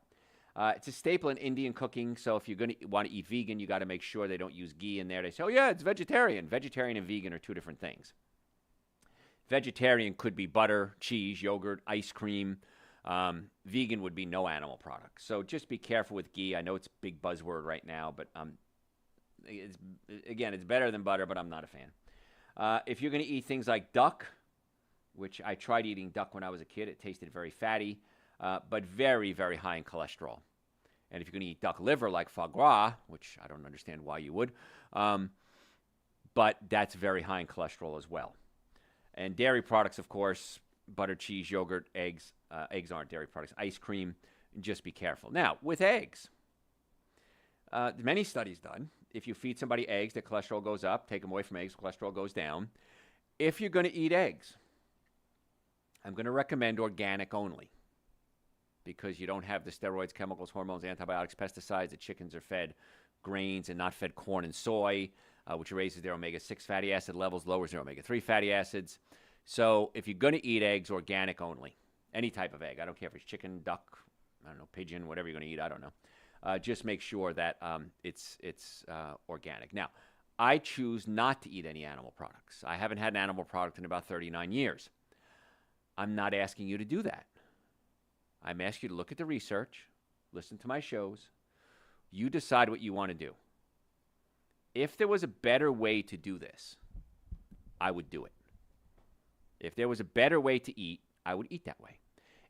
It's a staple in Indian cooking, so if you're going to want to eat vegan, you got to make sure they don't use ghee in there. They say, oh, yeah, it's vegetarian. Vegetarian and vegan are two different things. Vegetarian could be butter, cheese, yogurt, ice cream. Vegan would be no animal products. So just be careful with ghee. I know it's a big buzzword right now, but it's better than butter, but I'm not a fan. If you're going to eat things like duck, which I tried eating duck when I was a kid, it tasted very fatty. But very, very high in cholesterol. And if you're going to eat duck liver like foie gras, which I don't understand why you would, but that's very high in cholesterol as well. And dairy products, of course, butter, cheese, yogurt, eggs. Eggs aren't dairy products. Ice cream, just be careful. Now, with eggs, many studies done. If you feed somebody eggs, their cholesterol goes up. Take them away from eggs, cholesterol goes down. If you're going to eat eggs, I'm going to recommend organic only, because you don't have the steroids, chemicals, hormones, antibiotics, pesticides. The chickens are fed grains and not fed corn and soy, which raises their omega-6 fatty acid levels, lowers their omega-3 fatty acids. So if you're going to eat eggs, organic only. Any type of egg. I don't care if it's chicken, duck, I don't know, pigeon, whatever you're going to eat, I don't know. Just make sure that it's organic. Now, I choose not to eat any animal products. I haven't had an animal product in about 39 years. I'm not asking you to do that. I'm asking you to look at the research, listen to my shows. You decide what you want to do. If there was a better way to do this, I would do it. If there was a better way to eat, I would eat that way.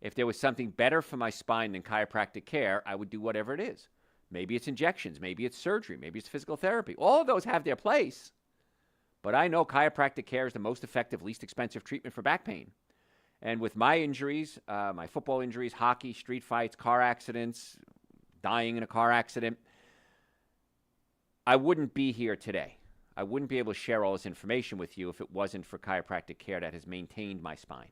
If there was something better for my spine than chiropractic care, I would do whatever it is. Maybe it's injections, maybe it's surgery, maybe it's physical therapy. All of those have their place. But I know chiropractic care is the most effective, least expensive treatment for back pain. And with my injuries, my football injuries, hockey, street fights, car accidents, dying in a car accident, I wouldn't be here today. I wouldn't be able to share all this information with you if it wasn't for chiropractic care that has maintained my spine.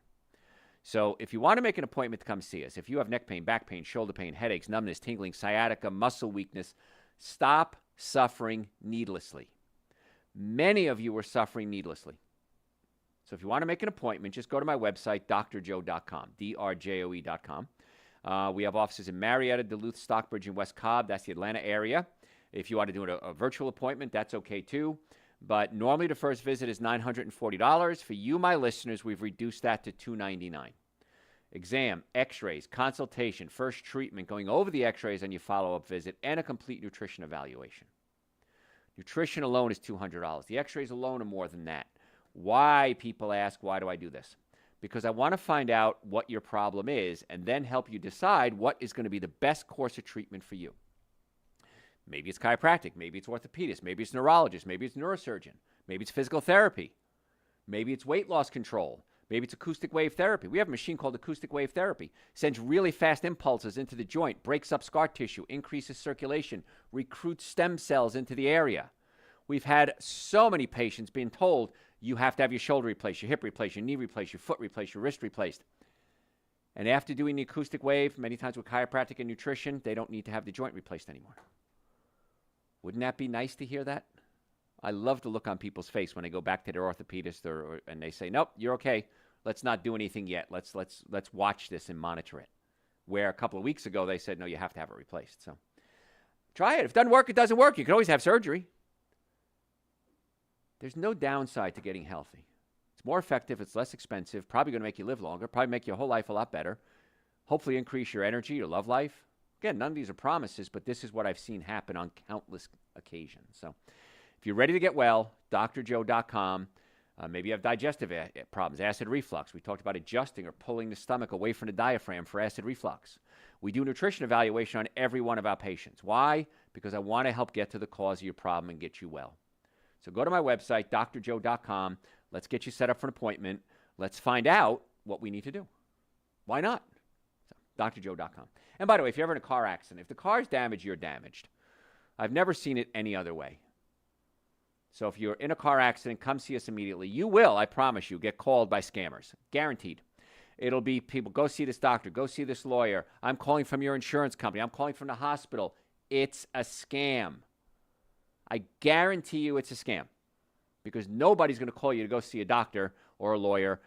So if you want to make an appointment to come see us, if you have neck pain, back pain, shoulder pain, headaches, numbness, tingling, sciatica, muscle weakness, stop suffering needlessly. Many of you are suffering needlessly. So if you want to make an appointment, just go to my website, drjoe.com, drjoe.com. We have offices in Marietta, Duluth, Stockbridge, and West Cobb. That's the Atlanta area. If you want to do a virtual appointment, that's okay too. But normally the first visit is $940. For you, my listeners, we've reduced that to $299. Exam, x-rays, consultation, first treatment, going over the x-rays on your follow-up visit, and a complete nutrition evaluation. Nutrition alone is $200. The x-rays alone are more than that. Why, people ask, why do I do this? Because I want to find out what your problem is and then help you decide what is going to be the best course of treatment for you. Maybe it's chiropractic, maybe it's orthopedist, maybe it's neurologist, maybe it's neurosurgeon, maybe it's physical therapy, maybe it's weight loss control, maybe it's acoustic wave therapy. We have a machine called acoustic wave therapy. Sends really fast impulses into the joint, breaks up scar tissue, increases circulation, recruits stem cells into the area. We've had so many patients being told you have to have your shoulder replaced, your hip replaced, your knee replaced, your foot replaced, your wrist replaced. And after doing the acoustic wave, many times with chiropractic and nutrition, they don't need to have the joint replaced anymore. Wouldn't that be nice to hear that? I love the look on people's face when they go back to their orthopedist and they say, nope, you're okay. Let's not do anything yet. Let's watch this and monitor it. Where a couple of weeks ago they said, no, you have to have it replaced. So try it. If it doesn't work, it doesn't work. You can always have surgery. There's no downside to getting healthy. It's more effective. It's less expensive. Probably going to make you live longer. Probably make your whole life a lot better. Hopefully increase your energy, your love life. Again, none of these are promises, but this is what I've seen happen on countless occasions. So if you're ready to get well, drjoe.com. Maybe you have digestive problems, acid reflux. We talked about adjusting or pulling the stomach away from the diaphragm for acid reflux. We do nutrition evaluation on every one of our patients. Why? Because I want to help get to the cause of your problem and get you well. So go to my website, drjoe.com. Let's get you set up for an appointment. Let's find out what we need to do. Why not? So, drjoe.com. And by the way, if you're ever in a car accident, if the car's damaged, you're damaged. I've never seen it any other way. So if you're in a car accident, come see us immediately. You will, I promise you, get called by scammers. Guaranteed. It'll be people, go see this doctor, go see this lawyer. I'm calling from your insurance company. I'm calling from the hospital. It's a scam. I guarantee you it's a scam because nobody's going to call you to go see a doctor or a lawyer.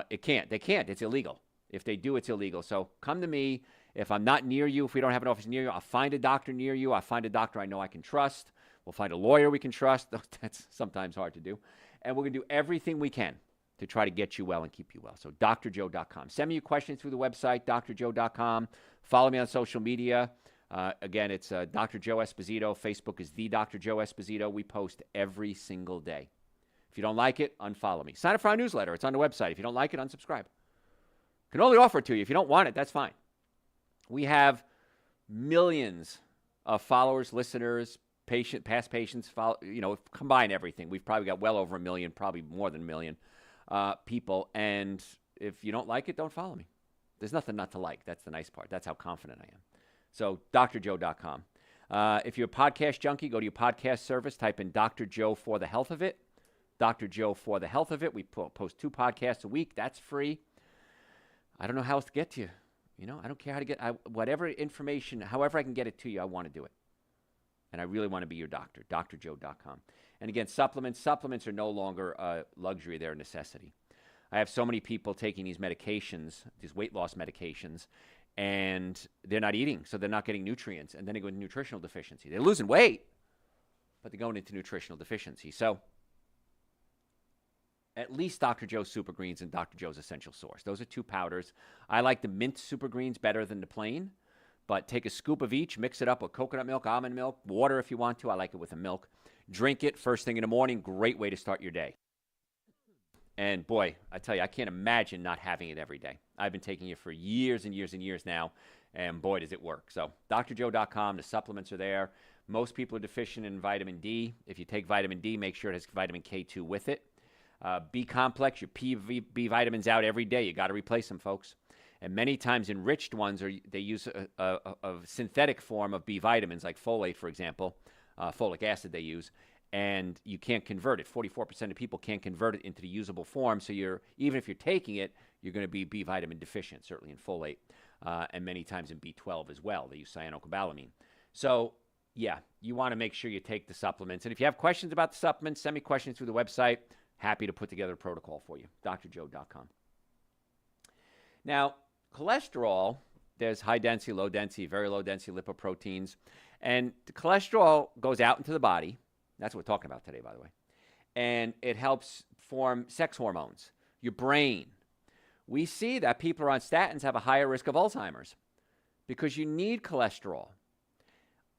They can't. It's illegal. If they do, it's illegal. So come to me. If I'm not near you, if we don't have an office near you, I'll find a doctor near you. I'll find a doctor I know I can trust. We'll find a lawyer we can trust. That's sometimes hard to do. And we're going to do everything we can to try to get you well and keep you well. So drjoe.com. Send me your questions through the website, drjoe.com. Follow me on social media. Again, it's Dr. Joe Esposito. Facebook is the Dr. Joe Esposito. We post every single day. If you don't like it, unfollow me. Sign up for our newsletter. It's on the website. If you don't like it, unsubscribe. Can only offer it to you. If you don't want it, that's fine. We have millions of followers, listeners, past patients, combine everything. We've probably got well over 1 million, probably more than 1 million people. And if you don't like it, don't follow me. There's nothing not to like. That's the nice part. That's how confident I am. So drjoe.com. If you're a podcast junkie, go to your podcast service, type in Dr. Joe for the health of it. Dr. Joe for the health of it. We post 2 podcasts a week. That's free. I don't know how else to get to you. I don't care how to get whatever information, however I can get it to you, I want to do it. And I really want to be your doctor, drjoe.com. And again, supplements are no longer a luxury, they're a necessity. I have so many people taking these medications, these weight loss medications, and they're not eating, so they're not getting nutrients, and then they go into nutritional deficiency. They're losing weight, but they're going into nutritional deficiency. So at least Dr. Joe's Super Greens and Dr. Joe's Essential Source. Those are 2 powders. I like the mint Super Greens better than the plain, but take a scoop of each, mix it up with coconut milk, almond milk, water if you want to. I like it with the milk. Drink it first thing in the morning. Great way to start your day. And boy, I tell you, I can't imagine not having it every day. I've been taking it for years and years and years now, and boy, does it work. So drjoe.com, the supplements are there. Most people are deficient in vitamin D. If you take vitamin D, make sure it has vitamin K2 with it. B complex, your B vitamins out every day. You got to replace them, folks. And many times enriched ones, they use a synthetic form of B vitamins, like folate, for example, folic acid they use, and you can't convert it. 44% of people can't convert it into the usable form, so even if you're taking it, you're going to be B vitamin deficient, certainly in folate, and many times in B12 as well. They use cyanocobalamin. So, yeah, you want to make sure you take the supplements. And if you have questions about the supplements, send me questions through the website. Happy to put together a protocol for you. drjoe.com. Now, cholesterol, there's high density, low density, very low density lipoproteins. And the cholesterol goes out into the body. That's what we're talking about today, by the way. And it helps form sex hormones, your brain. We see that people who are on statins have a higher risk of Alzheimer's because you need cholesterol.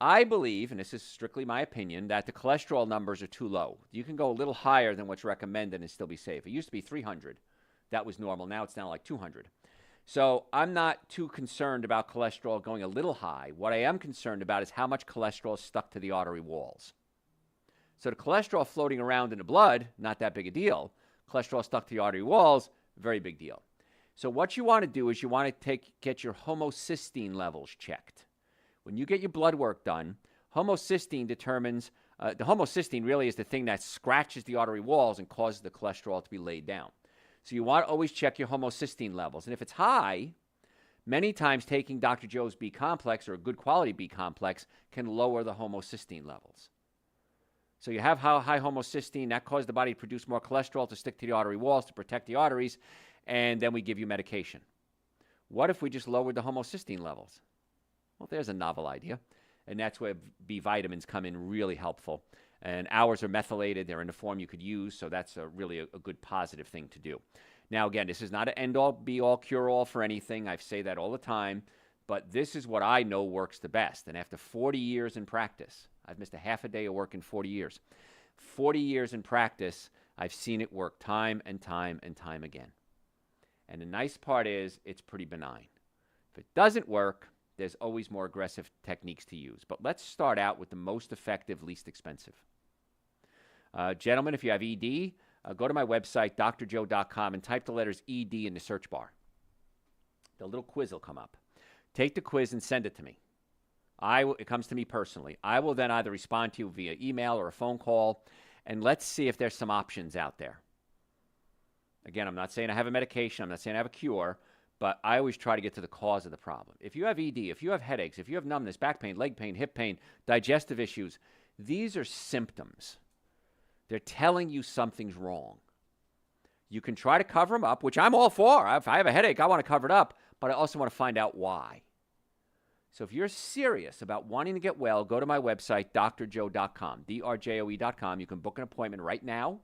I believe, and this is strictly my opinion, that the cholesterol numbers are too low. You can go a little higher than what's recommended and still be safe. It used to be 300. That was normal. Now it's down like 200. So I'm not too concerned about cholesterol going a little high. What I am concerned about is how much cholesterol is stuck to the artery walls. So the cholesterol floating around in the blood, not that big a deal. Cholesterol stuck to the artery walls, very big deal. So what you want to do is you want to get your homocysteine levels checked. When you get your blood work done, homocysteine determines, the homocysteine really is the thing that scratches the artery walls and causes the cholesterol to be laid down. So you want to always check your homocysteine levels. And if it's high, many times taking Dr. Joe's B complex or a good quality B complex can lower the homocysteine levels. So you have high homocysteine, that causes the body to produce more cholesterol to stick to the artery walls to protect the arteries, and then we give you medication. What if we just lowered the homocysteine levels? Well, there's a novel idea, and that's where B vitamins come in really helpful. And ours are methylated. They're in a form you could use, so that's really a good positive thing to do. Now, again, this is not an end-all, be-all, cure-all for anything. I say that all the time, but this is what I know works the best. And after 40 years in practice, I've missed a half a day of work in 40 years. 40 years in practice, I've seen it work time and time and time again. And the nice part is it's pretty benign. If it doesn't work, there's always more aggressive techniques to use. But let's start out with the most effective, least expensive. Gentlemen, if you have ED, go to my website, drjoe.com, and type the letters ED in the search bar. The little quiz will come up. Take the quiz and send it to me. It comes to me personally. I will then either respond to you via email or a phone call, and let's see if there's some options out there. Again, I'm not saying I have a medication. I'm not saying I have a cure. But I always try to get to the cause of the problem. If you have ED, if you have headaches, if you have numbness, back pain, leg pain, hip pain, digestive issues, these are symptoms. They're telling you something's wrong. You can try to cover them up, which I'm all for. If I have a headache, I want to cover it up, but I also want to find out why. So if you're serious about wanting to get well, go to my website, drjoe.com, drjoe.com. You can book an appointment right now.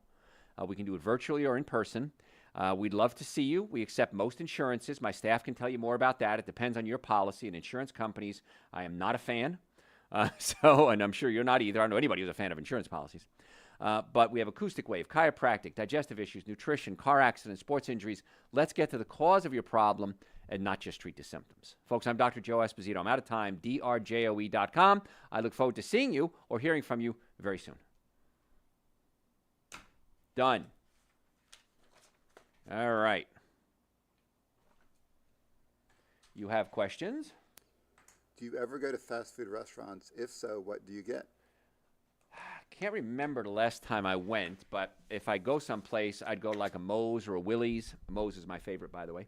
We can do it virtually or in person. We'd love to see you. We accept most insurances. My staff can tell you more about that. It depends on your policy and insurance companies. I am not a fan. And I'm sure you're not either. I don't know anybody who's a fan of insurance policies. But we have acoustic wave, chiropractic, digestive issues, nutrition, car accidents, sports injuries. Let's get to the cause of your problem and not just treat the symptoms. Folks, I'm Dr. Joe Esposito. I'm out of time. drjoe.com. I look forward to seeing you or hearing from you very soon. Done. All right. You have questions? Do you ever go to fast food restaurants? If so, what do you get? I can't remember the last time I went, but if I go someplace, I'd go like a Moe's or a Willie's. Moe's is my favorite, by the way.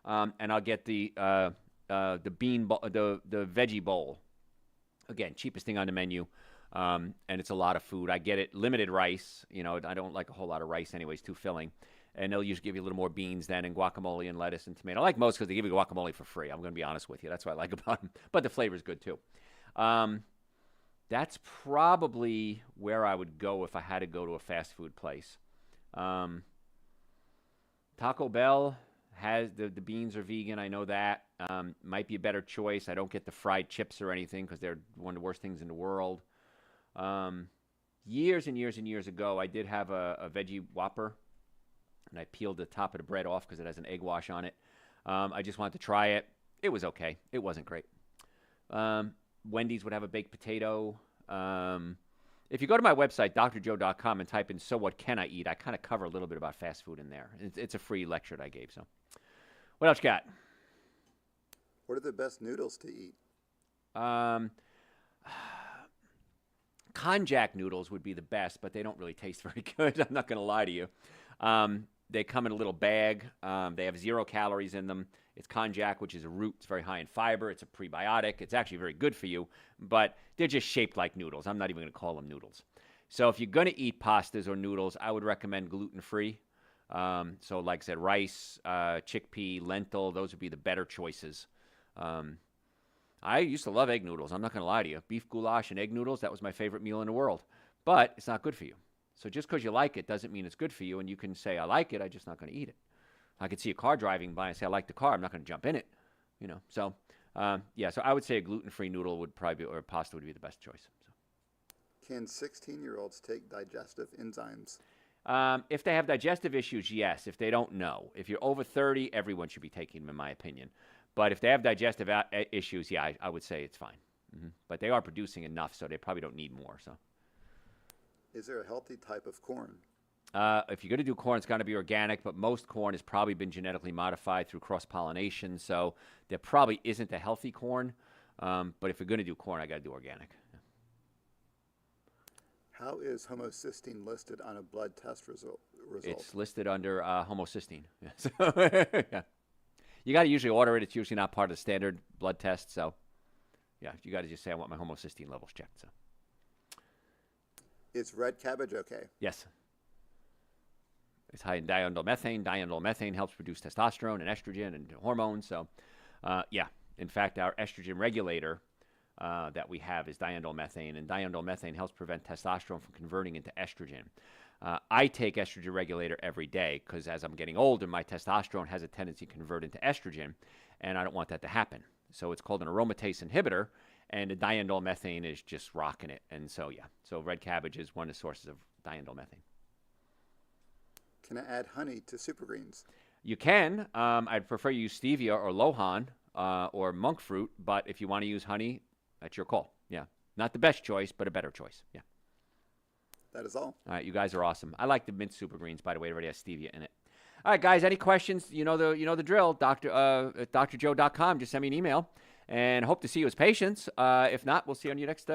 And I'll get the bean bowl, the veggie bowl. Again, cheapest thing on the menu. And it's a lot of food. I get it limited rice. You know, I don't like a whole lot of rice anyways, too filling. And they'll usually give you a little more beans then, and guacamole and lettuce and tomato. I like most because they give you guacamole for free. I'm going to be honest with you. That's what I like about them. But the flavor is good too. That's probably where I would go if I had to go to a fast food place. Taco Bell has the beans are vegan. I know that. Might be a better choice. I don't get the fried chips or anything because they're one of the worst things in the world. Years and years and years ago, I did have a veggie Whopper. And I peeled the top of the bread off because it has an egg wash on it. I just wanted to try it. It was okay. It wasn't great. Wendy's would have a baked potato. If you go to my website, drjoe.com, and type in "So what can I eat?" I kind of cover a little bit about fast food in there. It's a free lecture that I gave. So, what else you got? What are the best noodles to eat? Konjac noodles would be the best, but they don't really taste very good. I'm not going to lie to you. They come in a little bag. They have 0 calories in them. It's konjac, which is a root. It's very high in fiber. It's a prebiotic. It's actually very good for you, but they're just shaped like noodles. I'm not even going to call them noodles. So if you're going to eat pastas or noodles, I would recommend gluten-free. So like I said, rice, chickpea, lentil, those would be the better choices. I used to love egg noodles. I'm not going to lie to you. Beef goulash and egg noodles, that was my favorite meal in the world. But it's not good for you. So just because you like it doesn't mean it's good for you. And you can say, I like it, I'm just not going to eat it. I could see a car driving by and say, I like the car, I'm not going to jump in it. So so I would say a gluten-free noodle would probably be, or pasta would be the best choice. So. Can 16-year-olds take digestive enzymes? If they have digestive issues, yes. If they don't, no. If you're over 30, everyone should be taking them, in my opinion. But if they have digestive issues, yeah, I would say it's fine. But they are producing enough, so they probably don't need more. So, is there a healthy type of corn? If you're going to do corn, it's got to be organic, but most corn has probably been genetically modified through cross-pollination, so there probably isn't a healthy corn. But if you're going to do corn, I got to do organic. How is homocysteine listed on a blood test result? It's listed under homocysteine. So, yeah. You got to usually order it. It's usually not part of the standard blood test. So, yeah, you got to just say, I want my homocysteine levels checked. So, is red cabbage okay? Yes. It's high in diindolylmethane. Diindolylmethane helps produce testosterone and estrogen and hormones. So, yeah. In fact, our estrogen regulator that we have is diindolylmethane, and diindolylmethane helps prevent testosterone from converting into estrogen. I take estrogen regulator every day because as I'm getting older, my testosterone has a tendency to convert into estrogen, and I don't want that to happen. So it's called an aromatase inhibitor, and the diindolylmethane is just rocking it. And so, yeah, so red cabbage is one of the sources of diindolylmethane. Can I add honey to super greens? You can. I'd prefer you use stevia or lohan or monk fruit, but if you want to use honey, that's your call. Yeah. Not the best choice, but a better choice. Yeah. That is all. All right, you guys are awesome. I like the mint super greens, by the way. It already has stevia in it. All right, guys, any questions? You know the drill. drjoe.com. Just send me an email, and hope to see you as patients. If not, we'll see you on your next